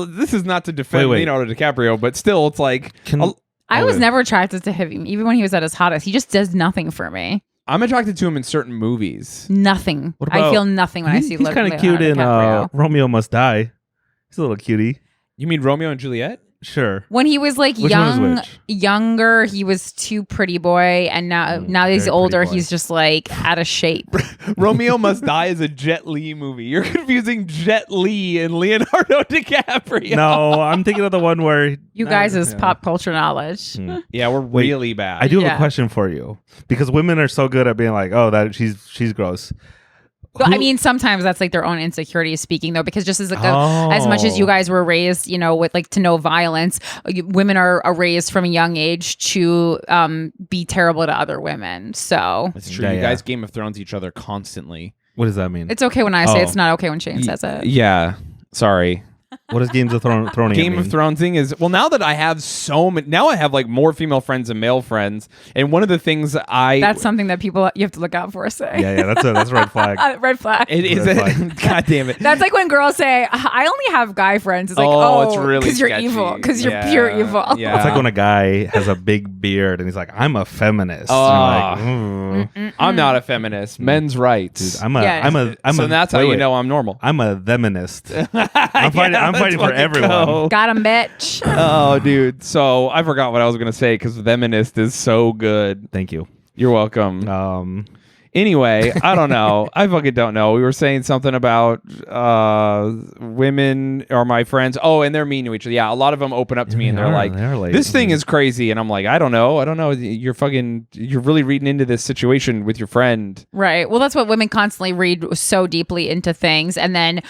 This is not to defend Wait. Leonardo DiCaprio, but still, it's like, I was never attracted to him, even when he was at his hottest. He just does nothing for me. I'm attracted to him in certain movies. Nothing. What about- I feel nothing when I see He's kind of cute in DiCaprio. Romeo Must Die. He's a little cutie. You mean Romeo and Juliet? Sure. When he was like Which one is which? younger, he was too pretty boy, and now that he's very older, pretty boy. he's just like out of shape. Romeo Must Die is a Jet Li movie. You're confusing Jet Li and Leonardo DiCaprio. No, I'm thinking of the one where You guys is Yeah. pop culture knowledge. Yeah, we're Wait, really bad. I do have Yeah. a question for you because women are so good at being like, oh, that she's gross. But I Who- mean, sometimes that's like their own insecurities speaking, though, because just as like as much as you guys were raised, with like to no violence, women are raised from a young age to be terrible to other women. So It's true. Yeah, You yeah. guys Game of Thrones each other constantly. What does that mean? it's okay when I say Oh. it's not okay when Shayne says it. Yeah. Sorry. What does Games of Thrones Game mean? of Thrones thing is, well, now that I have now I have like more female friends than male friends. And one of the things That's something that you have to look out for. Say, Yeah, that's a red flag. red flag. it is Red a, flag. God damn it. That's like when girls say, "I only have guy friends." It's like, Oh, it's really because you're sketchy. evil, because you're Yeah, pure evil. yeah. It's like when a guy has a big beard and he's like, "I'm a feminist." Oh. And you're like, "Ooh, I'm not a feminist. Men's rights. dude, I'm a Yeah. So that's how wait, you wait. know I'm normal. I'm a theminist. I'm fighting for everyone. Got him, bitch. Oh, dude. So I forgot what I was going to say because feminist is so good. Thank you. You're welcome. Um, Anyway, I don't know. I fucking don't know. We were saying something about women or my friends. Oh, and they're mean to each other. Yeah, a lot of them open up to me and they're like, this thing is crazy. And I'm like, I don't know. You're really reading into this situation with your friend. Right. Well, that's what women constantly read so deeply into things. And then,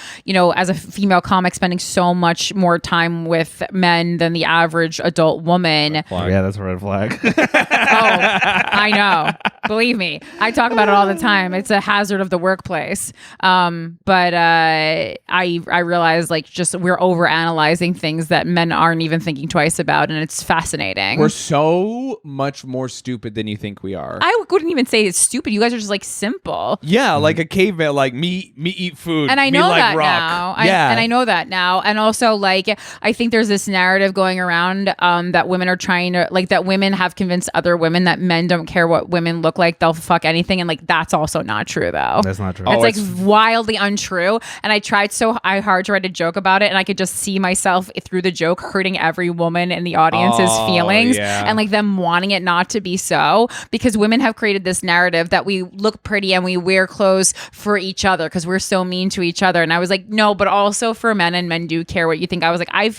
as a female comic, spending so much more time with men than the average adult woman. yeah, that's a red flag. I know. Believe me. I talk about it all the time. It's a hazard of the workplace. But I realize just we're over analyzing things that men aren't even thinking twice about. And it's fascinating. We're so much more stupid than you think we are. I wouldn't even say it's stupid. You guys are just simple. Yeah, like a caveman, like me eat food. And I me know like that rock. now. Yeah. And I know that now. And also, I think there's this narrative going around that women are trying to, that women have convinced other women that men don't care what women look like. They'll fuck anything. And, that's also not true, though. That's not true. It's wildly untrue. And I tried so hard to write a joke about it. And I could just see myself through the joke hurting every woman in the audience's feelings. yeah. And, them wanting it not to be so. Because women have created this narrative that we look pretty and we wear clothes for each other because we're so mean to each other. And I was like, no, but also for men, and men do care what you think. I was like, I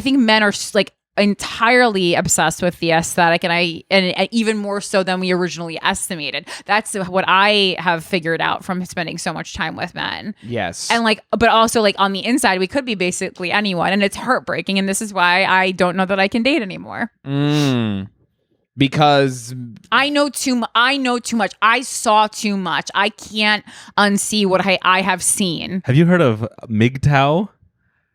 think men are entirely obsessed with the aesthetic, and even more so than we originally estimated. That's what I have figured out from spending so much time with men. Yes. And but also on the inside, we could be basically anyone, and it's heartbreaking. And this is why I don't know that I can date anymore. Because I know too much. I saw too much. I can't unsee what I have seen. Have you heard of MGTOW?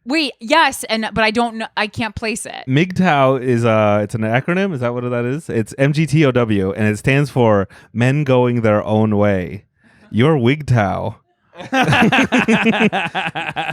Wait, yes, but I don't know. I can't place it. MGTOW is it's an acronym. Is that what that is? It's MGTOW, and it stands for Men Going Their Own Way. You're WGTOW.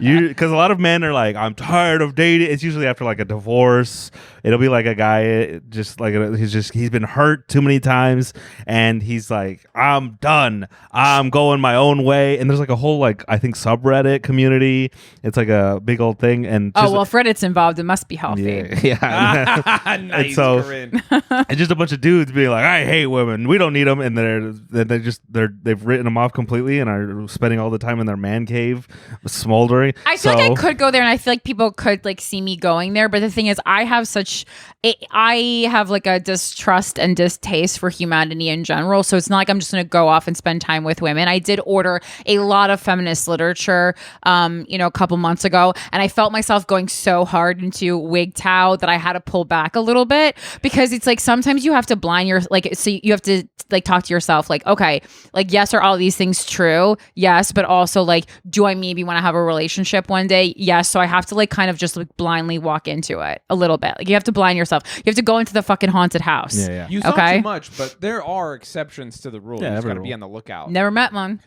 Because a lot of men are like, I'm tired of dating. It's usually after a divorce. It'll be like a guy he's been hurt too many times, and he's like, I'm done. I'm going my own way. And there's a whole I think subreddit community. It's a big old thing. And If Reddit's involved, it must be healthy. yeah. nice, And so- Corinne. It's just a bunch of dudes being like, I hate women. We don't need them. And they've written them off completely and are spending all the time in their man cave smoldering. I feel like I could go there, and I feel like people could see me going there. But the thing is, I have a distrust and distaste for humanity in general. So it's not like I'm just going to go off and spend time with women. I did order a lot of feminist literature, a couple months ago, and I felt myself going so hard into WGTOW that I had to pull back a little bit, because it's sometimes you have to blind your so you have to talk to yourself okay, yes, are all these things true? Yes, but also do I maybe want to have a relationship one day? Yes. So I have to kind of just blindly walk into it a little bit. You have to blind yourself. You have to go into the fucking haunted house. Yeah. You saw Okay. too much, but there are exceptions to the rule. Yeah, You just every got to be rule. on the lookout. Never met one.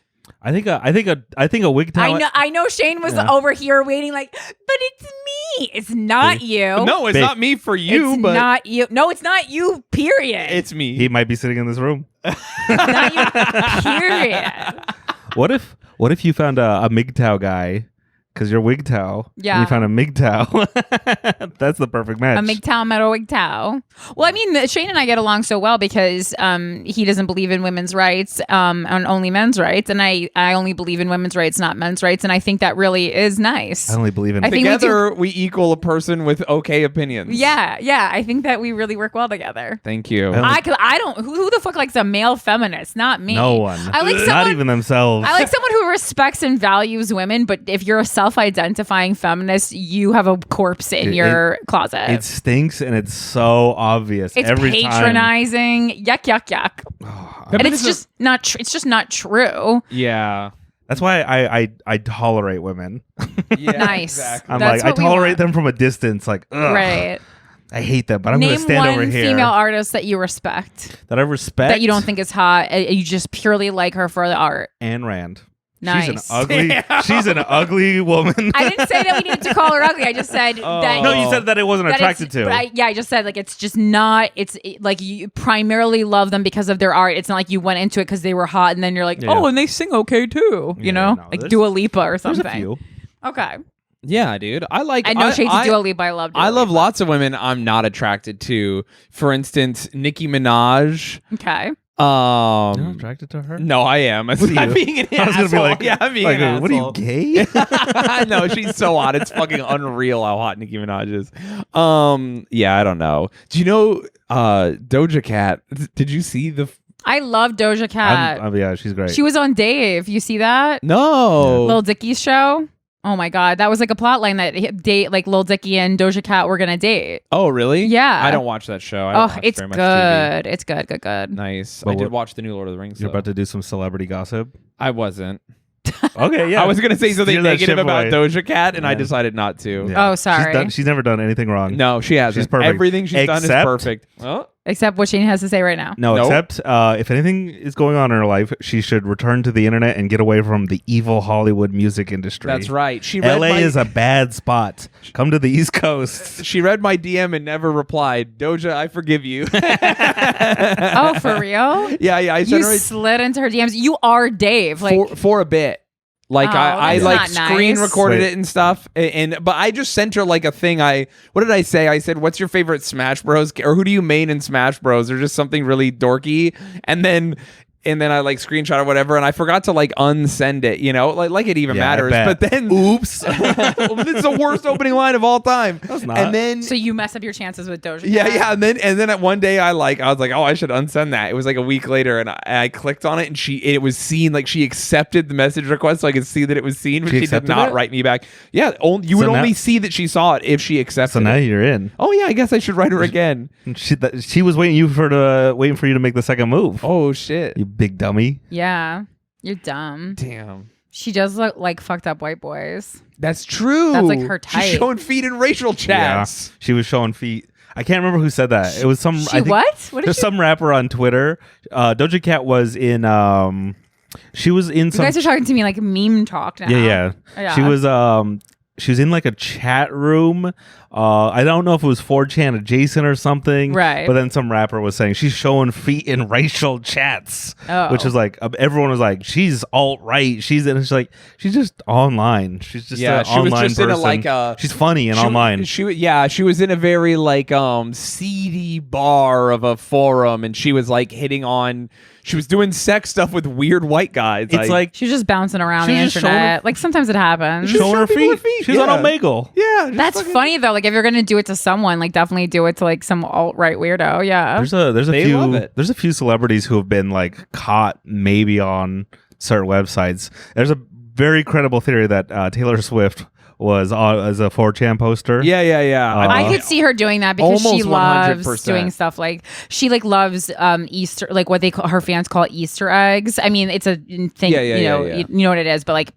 I think a WGTOW. I know Shayne was Yeah. over here waiting but it's me. It's not you. No, it's Big. not me for you, it's but not you. No, it's not you, period. it's me. He might be sitting in this room. not you, period. What if you found a MGTOW guy because you're WGTOW. Yeah. And you found a MGTOW. That's the perfect match. A MGTOW metal WGTOW. Well, I mean, Shayne and I get along so well because he doesn't believe in women's rights and only men's rights, and I only believe in women's rights, not men's rights, and I think that really is nice. I only believe in. I think Together we equal a person with okay opinions. Yeah. I think that we really work well together. Thank you. I don't. Who the fuck likes a male feminist? Not me. No one. I like Not someone, even themselves. I like someone who respects and values women, but if you're a self-identifying feminist, you have a corpse in your closet. It stinks and it's so obvious. It's every patronizing. Yuck, yuck, yuck. And it's just not. It's just not true. Yeah. That's why I tolerate women. Yeah. Nice. Exactly. I'm That's like I what we tolerate want. them from a distance. Like ugh, Right. I hate them, but I'm going to Name stand one over here. female artist that you respect, That I respect. that you don't think is hot. You just purely like her for the art. Ayn Rand. Nice. She's an ugly woman. I didn't say that we needed to call her ugly. I just said that. No, you said that it wasn't that attracted to. but I just said like it's just not. Like you primarily love them because of their art. It's not like you went into it because they were hot and then you're like, Yeah. oh, and they sing okay too. You Yeah, know, no, like there's- Dua Lipa or There's something. a few. Okay. Yeah, dude. I like. I know shades of Dua Lipa. I love. Dua I love Lipa. lots of women I'm not attracted to. For instance, Nicki Minaj. Okay. You're not attracted to her? No, I am. I'm being an I was asshole. gonna be like, yeah, I'm being like, an what are you, asshole. gay? No, she's so hot. It's fucking unreal how hot Nicki Minaj is. Yeah, I don't know. Do you know Doja Cat? Did you see the? I love Doja Cat. Yeah, she's great. She was on Dave. You see that? No. Lil Dicky's show. Oh my god, that was like a plot line that Lil Dicky and Doja Cat were gonna date. Oh, really? Yeah. I don't watch that show. I don't watch It's very much TV. good. It's good. Nice. But I did what- watch the new Lord of the Rings. You're though. about to do some celebrity gossip. I wasn't. Okay, yeah. I was gonna say something Steer that negative ship about away. Doja Cat, and I Yeah. decided not to. Yeah. Oh, sorry. She's never done anything wrong. No, she hasn't. She's perfect. Everything she's done is Except- perfect. Oh. Except what Shayne has to say right now. No, Nope. except if anything is going on in her life, she should return to the internet and get away from the evil Hollywood music industry. That's right. She read LA my, is a bad spot. Come to the East Coast. She read my DM and never replied. Doja, I forgive you. Oh, for real? Yeah. I You sent her slid into her DMs. You are Dave. Like, for a bit. Like Oh, I that's like not screen nice. recorded Wait. it and stuff, but I just sent her like a thing. What did I say? I said, "What's your favorite Smash Bros. Or who do you main in Smash Bros?" Or just something really dorky, and then I like screenshot or whatever, and I forgot to like unsend it. You know, like it even Yeah, I matters. bet. But then, oops, this is the worst opening line of all time. That's not. And then so you mess up your chances with Doja Cat. yeah, and then at one day I was like, oh, I should unsend that. It was like a week later, and I clicked on it, and it was seen. Like she accepted the message request, so I could see that it was seen, but She she did accepted not it? write me back. Yeah, you would So now- only see that she saw it if she accepted. So now it. you're in. Oh yeah, I guess I should write her again. She was waiting for you to make the second move. Oh shit! You big dummy. Yeah. You're dumb. Damn, She does look like fucked up white boys. that's true. That's, like, her She's type. showing feet in racial chats. She was showing feet. I can't remember who said that. It was some. I She think what? What did There's she? some rapper on Twitter. Doja Cat was in. She was in You some. guys are talking to me like meme talk now. Yeah. Yeah. She was. She was in like a chat room. I don't know if it was 4chan adjacent or something. Right. But then some rapper was saying she's showing feet in racial chats, Oh. which is like everyone was like, she's alt right. She's like she's just online. She's just Yeah, an she was online just in a, person. like, a- she's funny and She- online. She was in a very like seedy bar of a forum, and she was like hitting on. She was doing sex stuff with weird white guys. It's like She was just bouncing around She the was just showing internet. her- Like sometimes it happens. Just showing her show people feet. her feet, She's yeah. on Omegle. yeah, just That's fucking- funny though. Like if you're gonna do it to someone, like definitely do it to like some alt right weirdo. Yeah. There's a They love it. there's a few celebrities who have been like caught maybe on certain websites. There's a very credible theory that Taylor Swift was on as a 4chan poster. Yeah. I could see her doing that because she Almost loves 100%. doing stuff like she like loves Easter, like what they call her fans call Easter eggs. I mean, it's a thing. Yeah, you know, yeah. you know what it is, but like,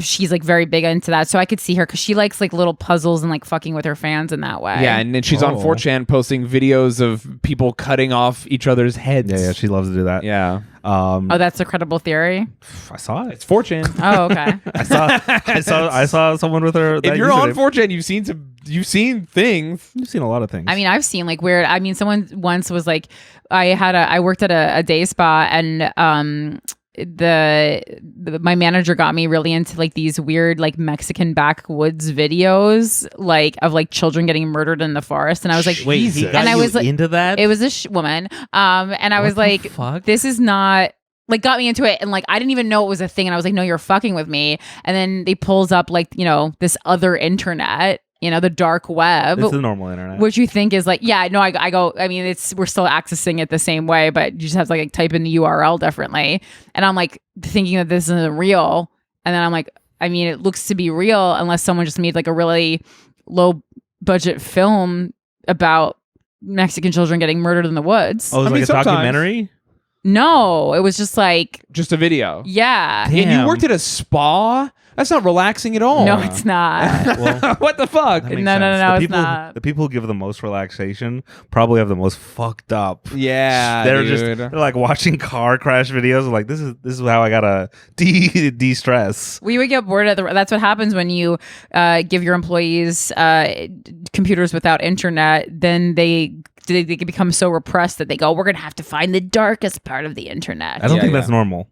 she's like very big into that. So I could see her because she likes like little puzzles and like fucking with her fans in that way. Yeah, and then she's on Oh. 4chan posting videos of people cutting off each other's heads. Yeah, she loves to do that. Yeah. Oh, that's a credible theory. I saw it. It's 4chan. Oh, okay. I saw someone with her. If that you're on username. 4chan, you've seen things. You've seen a lot of things. I mean, I've seen like weird. I mean, someone once was like, I worked at a day spa and my manager got me really into like these weird like Mexican backwoods videos like of like children getting murdered in the forest, and I was like, wait, he got and I you was like, into that? it was a woman, and I What was the like, fuck? this is not. Like got me into it, and like I didn't even know it was a thing, and I was like, no, you're fucking with me. And then they pulls up like, you know, this other internet, you know, the dark web, It's the normal internet. which you think is like, yeah, no, I go, I mean, we're still accessing it the same way, but you just have to like type in the URL differently. And I'm like thinking that this isn't real, and then I'm like, I mean, it looks to be real unless someone just made like a really low budget film about Mexican children getting murdered in the woods. Oh, it was I like mean, a sometimes- documentary? No, it was just like, Just a video. yeah. And you Damn. worked at a spa? That's not relaxing at all. No, it's not. Well, What the fuck? that makes No, sense. no, the it's people, not. The people who give the most relaxation probably have the most fucked up. Yeah, they're dude. they're like watching car crash videos. Like this is how I gotta de-stress. We would get bored at that's what happens when you give your employees computers without internet. Then they become so repressed that they go, we're going to have to find the darkest part of the internet. I don't Yeah, think yeah. that's normal.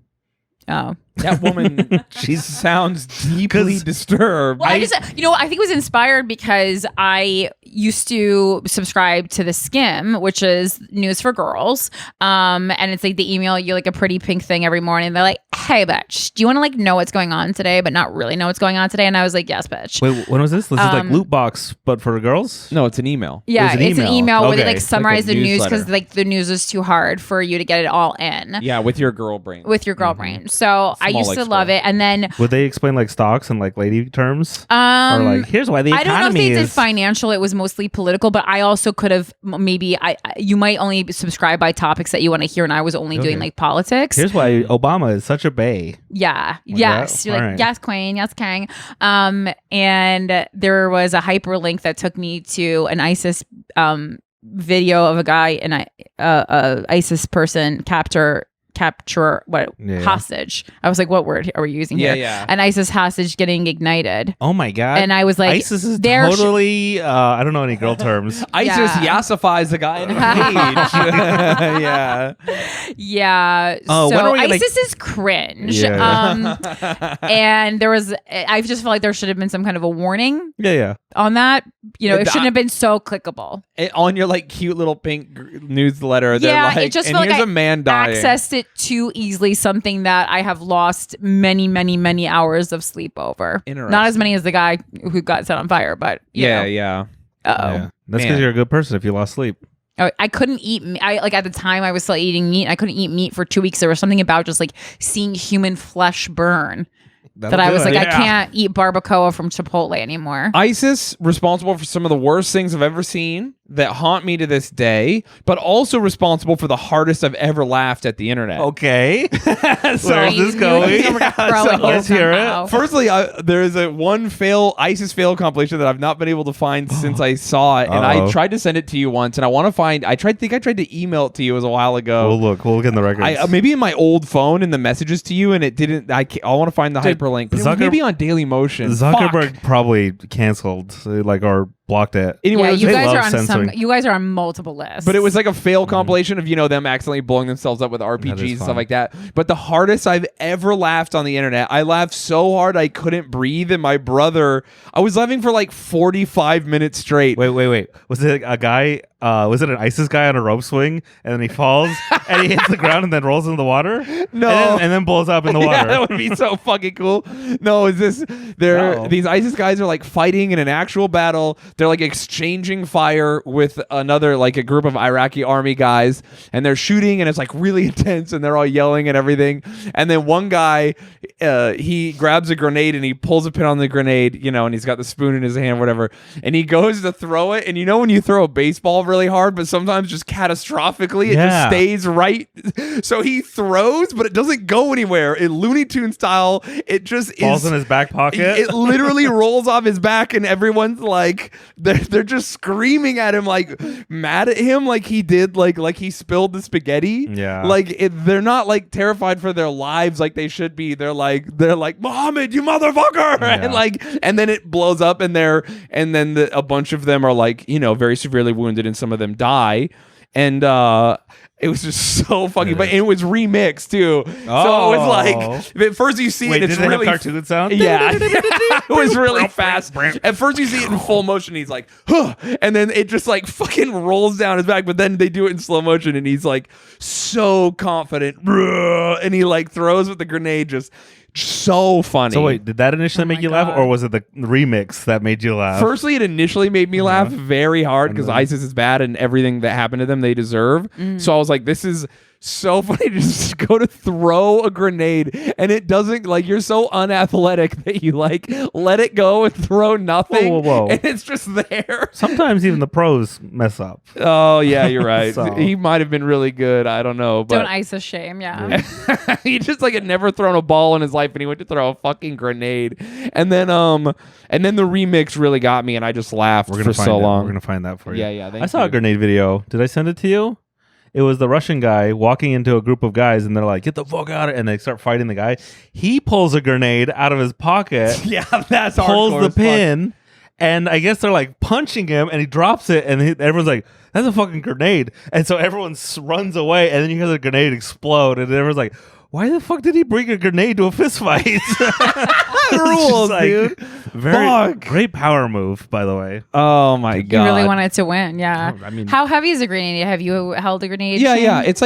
Oh. That woman, she sounds deeply 'Cause- Well, disturbed. I just, I think it was inspired because I used to subscribe to the Skim, which is news for girls. And it's like they email you like a pretty pink thing every morning. They're like, hey, bitch, do you want to like know what's going on today, but not really know what's going on today? And I was like, yes, bitch. Wait, when was this? This is like Loot Box, but for girls? No, it's an email. Yeah, It was an it's an email. email where they Okay. like summarize Like a the news because newsletter. like the news is too hard for you to get it all in Yeah, with your girl brain. with your girl brain. So I Small used like to love squirrel. it. And then Would they explain like stocks and like lady terms? Or like, here's why the I don't know if economy they did is... financial. It was mostly political, but I also could have maybe you might only subscribe by topics that you want to hear, and I was only doing Okay. like politics. Here's why Obama is such a bae. Yeah. Like Yes. that? You're like, All right. yes, queen. Yes, king. And there was a hyperlink that took me to an ISIS video of a guy and ISIS person capture what Yeah. hostage. I was like, what word are we using Yeah, here? yeah. An ISIS hostage getting ignited. Oh my god! And I was like, ISIS is they're totally. I don't know any girl terms. ISIS Yeah. yassifies a guy in a cage. Yeah. Yeah. Oh, when so are we gonna- ISIS is cringe. Yeah. And I just felt like there should have been some kind of a warning Yeah. on that. You know, Yeah, it shouldn't have been so clickable. On your like cute little pink newsletter, they're Yeah, like, it just and felt like here's I a man dying. accessed it too easily, something that I have lost many, many, many hours of sleep over. Interesting. Not as many as the guy who got set on fire, but you know. Yeah. Uh-oh. Yeah. That's Man. because you're a good person if you lost sleep. I couldn't eat. I like at the time I was still eating meat. I couldn't eat meat for 2 weeks. There was something about just like seeing human flesh burn that I was like, I can't eat barbacoa from Chipotle anymore. ISIS responsible for some of the worst things I've ever seen that haunt me to this day, but also responsible for the hardest I've ever laughed at the internet. Okay. Where's Sorry, this you going? knew you were gonna throw it here Let's hear somehow. it. Firstly, there is a one ISIS fail compilation that I've not been able to find since I saw it, and I Uh-oh. tried to send it to you once, and I want to find. I tried to email it to you. It was a while ago. We'll look in the records. Maybe in my old phone in the messages to you, and it didn't. I want to find the Dude, hyperlink. But it was Zucker- maybe on Daily Motion. Zuckerberg Fuck. probably canceled, like, or blocked it. Anyway, Yeah, it was you they guys love are on censoring. you guys are on multiple lists. But it was like a fail compilation of, them accidentally blowing themselves up with RPGs and stuff fun. like that. But the hardest I've ever laughed on the internet, I laughed so hard I couldn't breathe. And my brother, I was laughing for like 45 minutes straight. Wait. Was it a guy? Was it an ISIS guy on a rope swing, and then he falls and he hits the ground and then rolls into the water? No. and then blows up in the Yeah, water. that would be so fucking cool. No, is this No. these ISIS guys are like fighting in an actual battle. They're like exchanging fire with another like a group of Iraqi army guys, and they're shooting, and it's like really intense, and they're all yelling and everything. And then one guy, he grabs a grenade and he pulls a pin on the grenade, and he's got the spoon in his hand, whatever, and he goes to throw it. And when you throw a baseball really hard, but sometimes just catastrophically, it just Yeah. stays right. So he throws, but it doesn't go anywhere. In Looney Tunes style, it just Falls is in his back pocket. It literally rolls off his back, and everyone's like, they're just screaming at him, like mad at him, like he did, like he spilled the spaghetti. Yeah. like they're not like terrified for their lives like they should be. They're like Mohammed, you motherfucker, Yeah. and then it blows up, and then a bunch of them are like very severely wounded, and some of them die. and it was just so fucking. But it was remixed too, so it was like at first you see Wait, it, it's did it really have cartoon sound? yeah, it was really fast. At first you see it in full motion, he's like, huh, and then it just like fucking rolls down his back. But then they do it in slow motion, and he's like so confident, and he like throws with the grenade, just so funny. So wait, did that initially make you laugh, God. or was it the remix that made you laugh? Firstly, it initially made me laugh very hard because ISIS is bad and everything that happened to them they deserve. So I was like, this is so funny to just go to throw a grenade and it doesn't, like, you're so unathletic that you like let it go and throw nothing. Whoa. And it's just there. Sometimes even the pros mess up. Oh yeah, you're right. So- He might have been really good. I don't know. But Don't ice a shame. Yeah. he just like had never thrown a ball in his life and he went to throw a fucking grenade. And then the remix really got me and I just laughed for so long. We're gonna find that for you. Yeah, thank I saw a you. grenade video. Did I send it to you? It was the Russian guy walking into a group of guys, and they're like, "Get the fuck out!" And they start fighting the guy. He pulls a grenade out of his pocket, Yeah, that's pulls hardcore the as fuck. pin, and I guess they're like punching him, and he drops it, and everyone's like, "That's a fucking grenade!" And so everyone runs away, and then you hear the grenade explode, and everyone's like, "Why the fuck did he bring a grenade to a fist fight?" Rules, dude. Very Fuck. great power move, by the way. Oh my god. You really wanted to win. Yeah. I mean- how heavy is a grenade? Have you held a grenade? Yeah, Shane? yeah. It's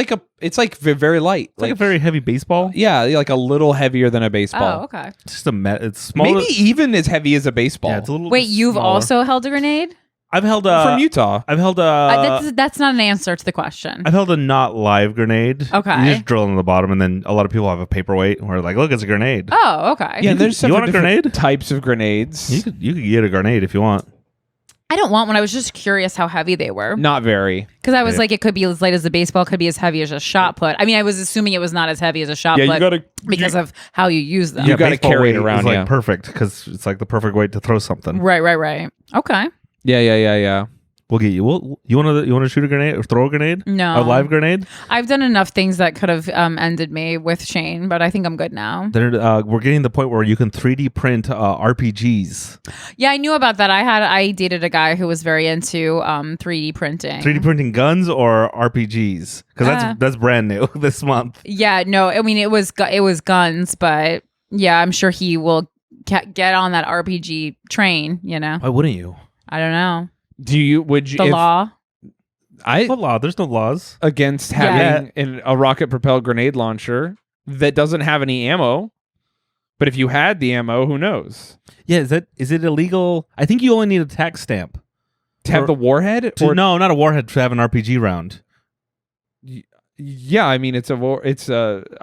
like very light. It's like a very heavy baseball. yeah, like a little heavier than a baseball. Oh, okay. It's just it's smaller. Maybe even as heavy as a baseball. Yeah, it's a little. Wait, you've smaller. also held a grenade? I've held from Utah. I've held that's not an answer to the question. I've held a not live grenade. Okay. You just drill in the bottom, and then a lot of people have a paperweight where like, look, it's a grenade. Oh, okay. Yeah, there's you want a several different grenade? types of grenades. You could get a grenade if you want. I don't want one. I was just curious how heavy they were. Not very. Because I was like, it could be as light as a baseball, could be as heavy as a shot put. I mean, I was assuming it was not as heavy as a shot put because of how you use them. You gotta baseball carry it weight around, is like yeah. perfect because it's like the perfect weight to throw something. Right. Okay. Yeah. We'll get you. You want to shoot a grenade or throw a grenade? No. A live grenade? I've done enough things that could have ended me with Shayne, but I think I'm good now. Then we're getting to the point where you can 3D print RPGs. Yeah, I knew about that. I dated a guy who was very into 3D printing. 3D printing guns or RPGs? Because that's brand new this month. Yeah, no, I mean it was guns, but yeah, I'm sure he will get on that RPG train. You know, Why wouldn't you? I don't know Would you the law. What law? There's no laws. against having a rocket propelled grenade launcher that doesn't have any ammo. But if you had the ammo, who knows? Yeah, is it illegal? I think you only need a tax stamp. To have the warhead? No, not a warhead, to have an RPG round. Yeah, I mean it's I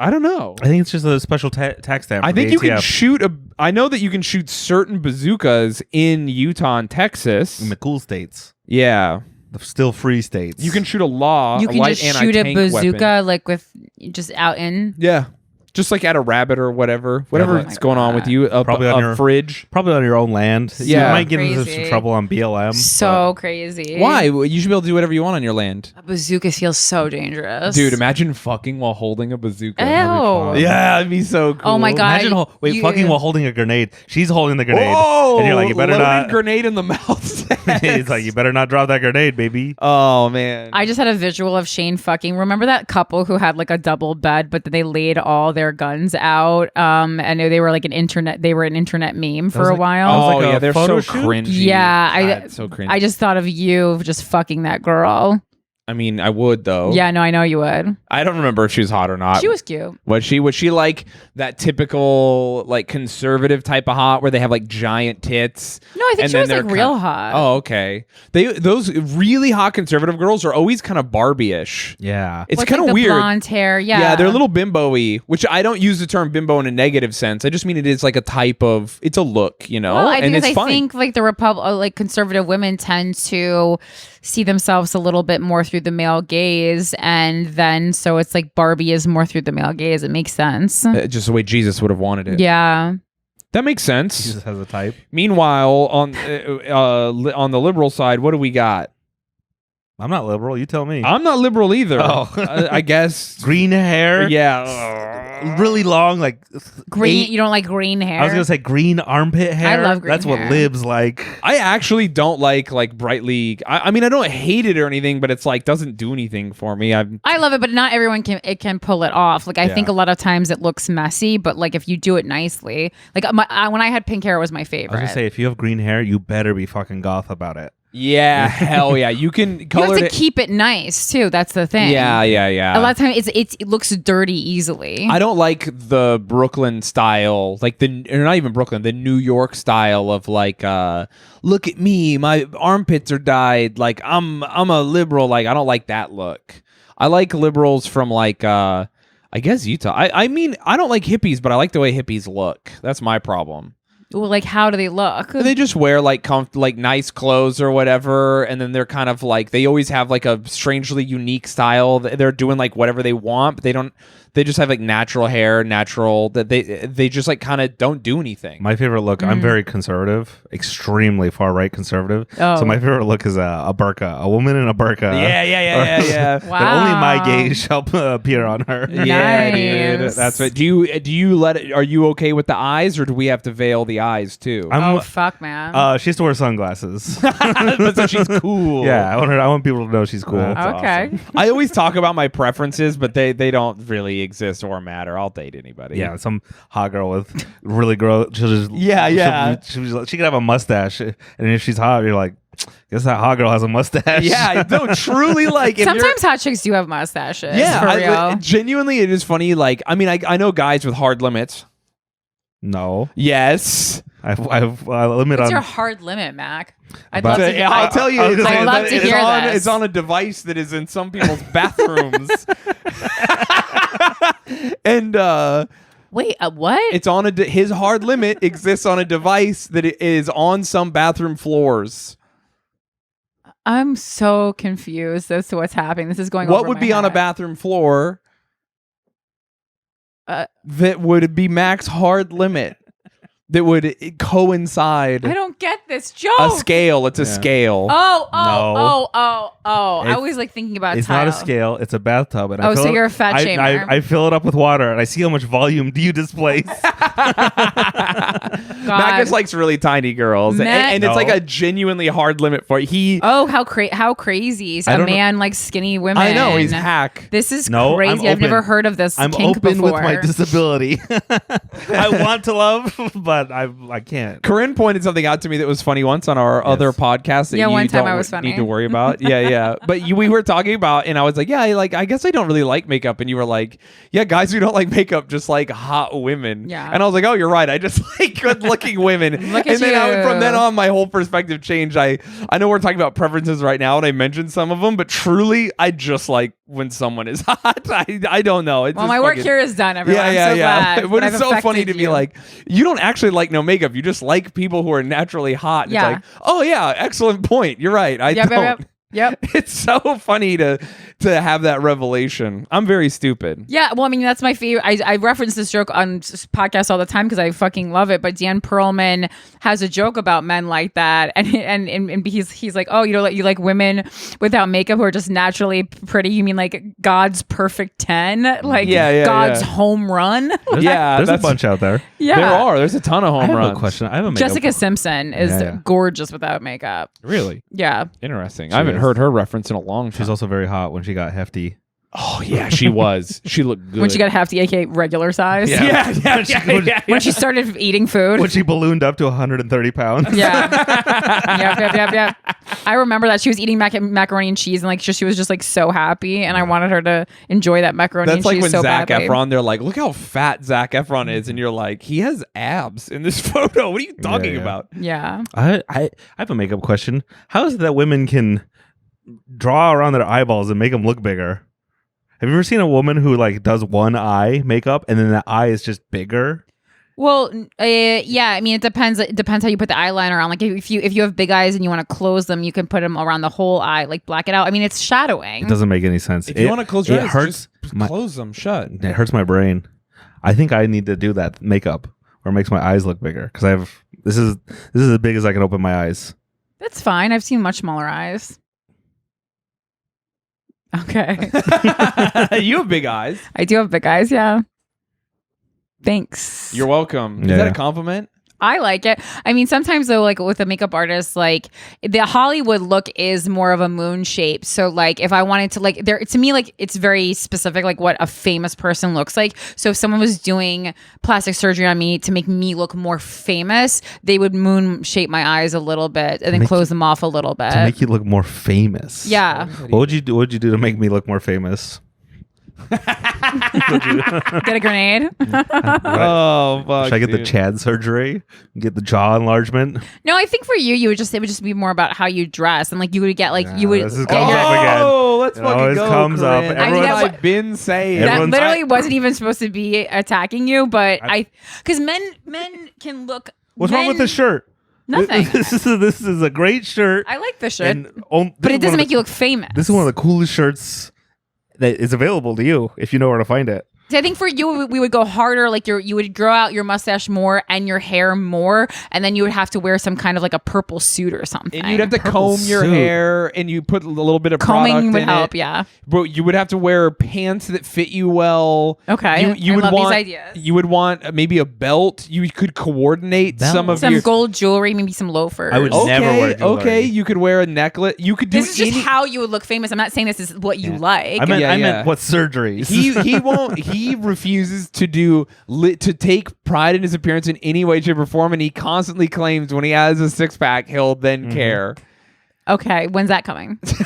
don't know. I think it's just a special tax stamp. I for the think you can ATF. shoot I know that you can shoot certain bazookas in Utah and Texas. in the cool states, Yeah. the still free states. You can shoot a You can light just shoot a anti-tank bazooka weapon. like with just out in. Yeah. Just like at a rabbit or whatever's going on with you. Probably a on your fridge. probably on your own land. Yeah. You might get into Crazy. some trouble on BLM. So crazy. Why? Well, you should be able to do whatever you want on your land. A bazooka feels so dangerous. Dude, imagine fucking while holding a bazooka. Ew. Yeah, it'd be so cool. Oh my God. Imagine fucking while holding a grenade. She's holding the grenade, Whoa! and you're like, you better Loaded not. grenade in the mouth. He's like, you better not drop that grenade, baby. Oh man. I just had a visual of Shayne fucking. Remember that couple who had like a double bed, but they laid all their guns out. And they were like an internet meme for a while. Oh like a yeah, they're photo so shoot? cringy. Yeah, God, so cringy. I just thought of you just fucking that girl. I mean, I would though. Yeah, no, I know you would. I don't remember if she was hot or not. She was cute. Was she like that typical like conservative type of hot where they have like giant tits? No, I think and she then was they're like real hot. Oh, okay. Those really hot conservative girls are always kind of Barbie-ish. Yeah. It's With, kind like, of the weird. blonde hair. Yeah, Yeah, they're a little bimbo-y, which I don't use the term bimbo in a negative sense. I just mean it is like a type of, it's a look, you know? Well, and it's fine. think like like conservative women tend to see themselves a little bit more through the male gaze, and then so it's like Barbie is more through the male gaze. It makes sense. Just the way Jesus would have wanted it. Yeah. That makes sense. Jesus has a type. Meanwhile, on the liberal side, what do we got? I'm not liberal. You tell me. I'm not liberal either. Oh. I guess. Green hair. Yeah. really long, like green. You don't like green hair? I was gonna say green armpit hair. I love green That's hair. what Libs like. I actually don't like brightly. I mean, I don't hate it or anything, but it's like doesn't do anything for me. I love it, but not everyone can pull it off. Like I think a lot of times it looks messy, but like if you do it nicely, like when I had pink hair, it was my I favorite. was gonna say, if you have green hair, you better be fucking goth about it. Yeah, hell yeah. You can you color have to keep it nice too. That's the thing. Yeah. A lot of times it looks dirty easily. I don't like the Brooklyn style, like or not even Brooklyn, the New York style of like, look at me, my armpits are dyed. Like I'm a liberal. Like I don't like that look. I like liberals from like, I guess Utah. I mean, I don't like hippies, but I like the way hippies look. That's my problem. Well, like how do they look? They just wear like nice clothes or whatever, and then they're kind of like they always have like a strangely unique style. They're doing like whatever they want, but they don't. They just have like natural hair, that they just like kind of don't do anything. My favorite look. I'm very conservative, extremely far right conservative. Oh. So my favorite look is a burqa, a woman in a burqa. Yeah. Wow. That only my gaze shall appear on her. Yeah, dude. Nice. That's what. Do you let it? Are you okay with the eyes, or do we have to veil the eyes too? Oh fuck, man. She has to wear sunglasses. But so she's cool. Yeah, I want people to know she's cool. That's Okay. awesome. I always talk about my preferences, but they don't really exist or matter. I'll date anybody. Yeah, some hot girl with really gross. She'll just she could have a mustache, and if she's hot, you're like, guess that hot girl has a mustache. Yeah, no, truly. Like, if Sometimes hot chicks do have mustaches. yeah, for real. genuinely, it is funny. Like, I mean, I know guys with hard limits. No, Yes. I've a limit What's on. your hard limit, Mac? I'd But- love to. I'll tell you. I'd love to hear this. It's on a device that is in some people's bathrooms. And Wait, what? it's on his hard limit exists on a device that is on some bathroom floors. I'm so confused as to what's happening. This is going. What over would my be on a head. bathroom floor that would be max hard limit that would coincide? I don't get this joke. A scale. It's a scale. Oh. No. I always like thinking about It's tile. not a scale. It's a bathtub. And Oh, I fill so it- you're a fat shamer. I fill it up with water, and I see how much volume do you displace. Matt just likes really tiny girls, Matt- and it's like No. a genuinely hard limit for he. Oh, how crazy! I A don't know. man likes skinny women. I know he's hack. This is No, I'm crazy. I've never open. heard of this. I'm kink open before. with my disability. I want to love, but I can't. Corinne pointed something out to me that was funny once on our other podcast that Yeah, you one time don't I was funny. need to worry about. Yeah. But we were talking about, and I was like, yeah, I guess I don't really like makeup. And you were like, yeah, guys who don't like makeup just like hot women. Yeah. And I was like, oh, you're right. I just like good looking women. Look and at then you. from then on, my whole perspective changed. I know we're talking about preferences right now, and I mentioned some of them, but truly, I just like when someone is hot. I don't know. It's Well, just my work fucking- here is done. Everyone. Yeah. I'm so glad. But that it's I've so funny affected to be you. like, you don't actually like no makeup. You just like people who are naturally hot. And Yeah. It's like, oh yeah, excellent point. You're right. I Yep, don't. yep, yep. It's so funny to have that revelation. I'm very stupid. Yeah, well, I mean, that's my favorite. I reference this joke on podcasts all the time because I fucking love it. But Dan Perlman has a joke about men like that, and he's like, oh, you like women without makeup who are just naturally pretty. You mean like God's perfect 10, like Yeah, God's yeah. home run? There's Yeah, there's a that's- bunch out there. Yeah, There's a ton of I home have runs. a question. I have a makeup. Jessica Simpson is Yeah. gorgeous without makeup. Really Yeah, interesting. She I haven't is. heard her reference in a long time. She's also very hot when she got hefty. Oh yeah, she was. She looked good when she got hefty, aka regular size. Yeah. When she started eating food. When she ballooned up to 130 pounds. Yeah. Yep. I remember that she was eating macaroni and cheese, and like she was just like so happy, and I wanted her to enjoy that macaroni That's and like cheese when so Zac badly. Efron, they're like, look how fat Zac Efron is. And you're like, he has abs in this photo. What are you talking yeah. about? Yeah. I have a makeup question. How is it that women can draw around their eyeballs and make them look bigger? Have you ever seen a woman who like does one eye makeup and then the eye is just bigger? Well, yeah. I mean, it depends. It depends how you put the eyeliner on. Like if you have big eyes and you want to close them, you can put them around the whole eye, like black it out. I mean, it's shadowing. It doesn't make any sense. If you want to close your eyes, hurts. just close them shut. It hurts my brain. I think I need to do that makeup where it makes my eyes look bigger because I have this is as big as I can open my eyes. That's fine. I've seen much smaller eyes. Okay. You have big eyes. I do have big eyes. Yeah. Thanks. You're welcome. Is Yeah. that a compliment? I like it. I mean, sometimes though, like with a makeup artist, like the Hollywood look is more of a moon shape. So like if I wanted to like there to me, like it's very specific, like what a famous person looks like. So if someone was doing plastic surgery on me to make me look more famous, they would moon shape my eyes a little bit and then close them off a little bit. To make you look more famous. Yeah. What would you do? What'd you do to make me look more famous? Get a grenade. Oh, fuck. Should I get the dude. Chad surgery? Get the jaw enlargement? No, I think for you, it would just be more about how you dress and like you would get like you would this is get your, up again. Oh, let's It fucking always go, comes up. Corinne. Everyone- That's what I- I've been saying. that Everyone's- literally wasn't even supposed to be attacking you, but because men can look. What's wrong with this shirt? Nothing. This is a great shirt. I like the shirt, But but it doesn't make you look famous. This is one of the coolest shirts that is available to you if you know where to find it. So I think for you, we would go harder. Like you would grow out your mustache more and your hair more, and then you would have to wear some kind of like a purple suit or something. And you'd have to Purple comb your suit. hair, and you put a little bit of combing product would in help. it. Yeah. But you would have to wear pants that fit you well. Okay. You I would love these want ideas. You would want maybe a belt. You could coordinate Belt. some of Some your. gold jewelry, maybe some loafers. I would Okay, never wear jewelry. okay. You could wear a necklace. You could do This is just any- how you would look famous. I'm not saying this is what you like. I meant Yeah, I yeah. meant what surgeries. he won't. He refuses to to take pride in his appearance in any way, shape, or form, and he constantly claims when he has a six pack, he'll then care. Okay, when's that coming? Isn't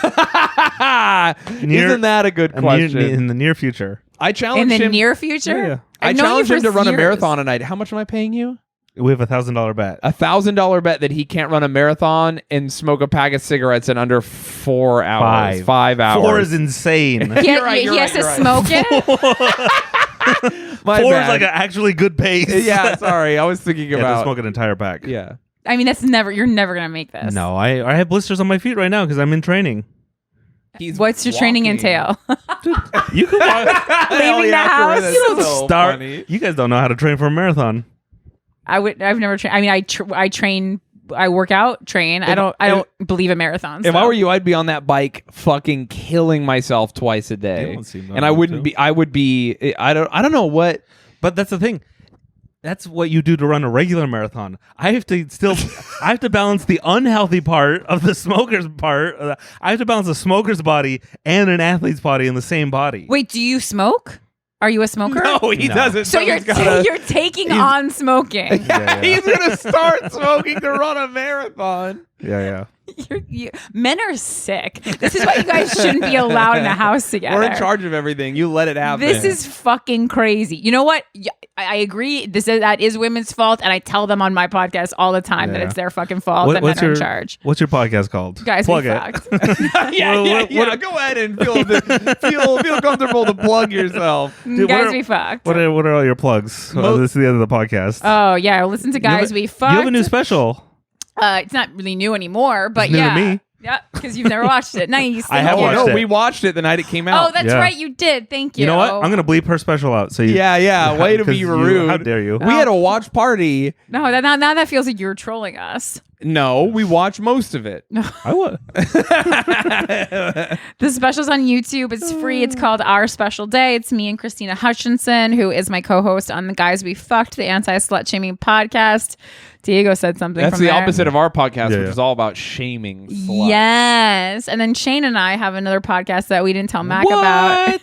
that a good question? in the near future. I In challenged the him. near future? Yeah, yeah. I I've known you challenged him for to run a years. marathon tonight. How much am I paying you? We have $1,000 bet. $1,000 bet that he can't run a marathon and smoke a pack of cigarettes in under 4 hours. 5 hours. 4 is insane. He, You're right, he has to you're right. smoke it. My 4 bad. is like an actually good pace. Yeah, sorry. I was thinking You have to about. smoke an entire pack. Yeah. I mean, you're never gonna make this. No, I have blisters on my feet right now because I'm in training. He's What's your training walking. entail? You can walk. Leaving the house? Corinne, You that's so start. funny. You guys don't know how to train for a marathon. I've never trained. I mean, I train. I work out, train. I don't believe in marathons. If so. I were you, I'd be on that bike fucking killing myself twice a day. You don't seem And I normal, wouldn't too. be I would be I don't know what But that's the thing. That's what you do to run a regular marathon. I have to balance the unhealthy part of the smoker's part. I have to balance a smoker's body and an athlete's body in the same body. Wait, do you smoke? Are you a smoker? No, he No. doesn't. So you're he's gotta- you're taking on smoking. Yeah. He's gonna start smoking to run a marathon. Yeah. Men are sick. This is why you guys shouldn't be allowed in a house together. We're in charge of everything. You let it happen. This is fucking crazy. You know what? I agree. That is women's fault, and I tell them on my podcast all the time that Yeah. it's their fucking fault that men are in charge. What's your podcast called? Guys, Plug we it. fucked. yeah. Go ahead and feel comfortable to plug yourself. Dude, Guys, what are- we fucked. What are all your plugs? This is the end of the podcast. Oh yeah, listen to Guys We Fucked. You have a new special. It's not really new anymore, but It's new to yeah, me. yeah, because you've never watched it. Nice. I have Thank you. watched it. We watched it the night it came out. Oh, that's Yeah. right, you did. Thank you. You know what? I'm gonna bleep her special out. So you, Yeah. Way to 'cause be rude. How dare you? We had a watch party. No, now that feels like you're trolling us. No, we watched most of it. I would. The special's on YouTube. It's free. It's called Our Special Day. It's me and Christina Hutchinson, who is my co-host on the Guys We Fucked, the anti-slut shaming podcast. Diego said something. That's from the there. opposite of our podcast, Yeah, which yeah. is all about shaming sluts. Yes. And then Shayne and I have another podcast that we didn't tell Mac about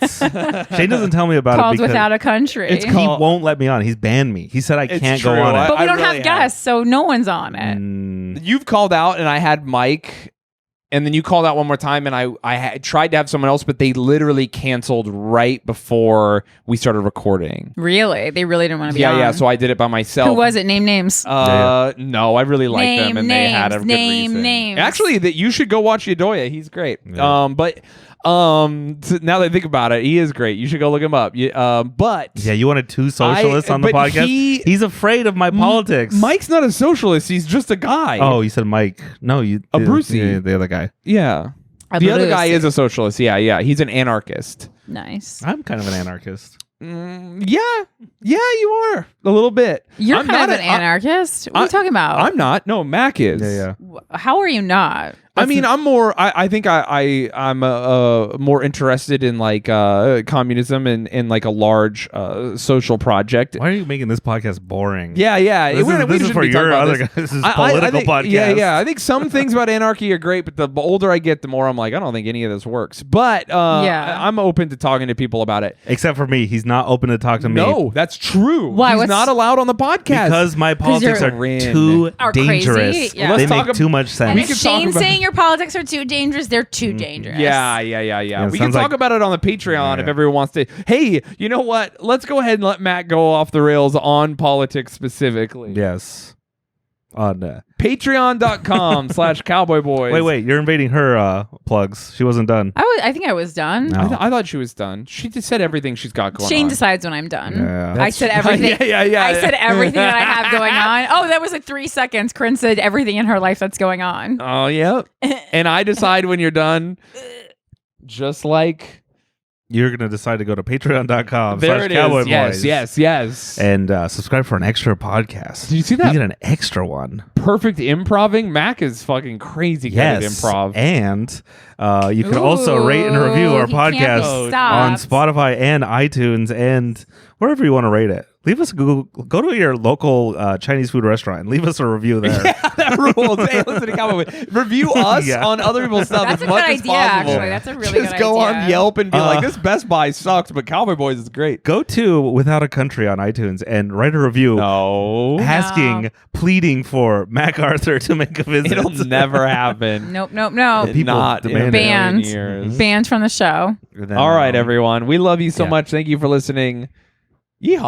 Shane doesn't tell me about it called because Without a Country. It's he called- won't let me on. He's banned me. He said I It's can't true. go on it. but we I don't really have have. guests, so no one's on it. You've called out, and I had Mike, and then you called out one more time, and I had tried to have someone else, but they literally canceled right before we started recording. Really? They really didn't want to be on. Yeah. So I did it by myself. Who was it? Name names. No, I really liked them, and they had a good Name reason. names. Actually, that you should go watch Yadoya. He's great. Yeah. So now that I think about it, he is great. You should go look him up. But Yeah, you wanted two socialists on the but podcast. He's afraid of my politics. Mike's not a socialist. He's just a guy. Oh, you said Mike. No, you. A Brucey. Yeah, the other guy. yeah. The other guy is a socialist. Yeah. He's an anarchist. Nice. I'm kind of an anarchist. Yeah, you are a little bit. You're I'm kind not of an anarchist. What are you talking about? I'm not. No, Mac is. Yeah. How are you not? I mean, I'm more. I think I'm more interested in like communism and like a large social project. Why are you making this podcast boring? Yeah. This is for your other guys' political podcast. Yeah. I think some things about anarchy are great, but the older I get, the more I'm like, I don't think any of this works. But I'm open to talking to people about it. Except for me, he's not open to talk to me. No, that's true. Why? He's not allowed on the podcast because my politics are too dangerous. Crazy? Yeah. They make too much sense. And Shane saying your politics are too dangerous. They're too dangerous. Yeah. We can talk about it on the Patreon if everyone wants to. Hey, you know what? Let's go ahead and let Matt go off the rails on politics specifically. Yes. On Patreon.com/cowboyboys. Wait, you're invading her plugs. She wasn't done. I think I was done. No. I thought she was done. She just said everything she's got going on. Shane decides when I'm done. Yeah. I said everything. Yeah. I said everything that I have going on. Oh, that was like 3 seconds. Corinne said everything in her life that's going on. Oh, yeah. And I decide when you're done, just like... You're going to decide to go to patreon.com There it /cowboy is. boys. Yes. And subscribe for an extra podcast. Did you see that? You get an extra one. Perfect improving. Mac is fucking crazy good at improv. And you can also rate and review our he can't be podcast stopped. on Spotify and iTunes and wherever you want to rate it. Leave us a Google. Go to your local Chinese food restaurant and leave us a review there. That rules. Hey, listen to Cowboy. Review us on other people's stuff That's as a much good as idea, possible. actually. That's a really good Just go idea. on Yelp and be like, this Best Buy sucks, but Cowboy Boys is great. Go to Without a Country on iTunes and write a review asking, pleading for MacArthur to make a visit. It'll never happen. Nope. People Not in a demand it. million Banned. years. Banned from the show. And then, All right, everyone. We love you so yeah. much. Thank you for listening. Yeehaw.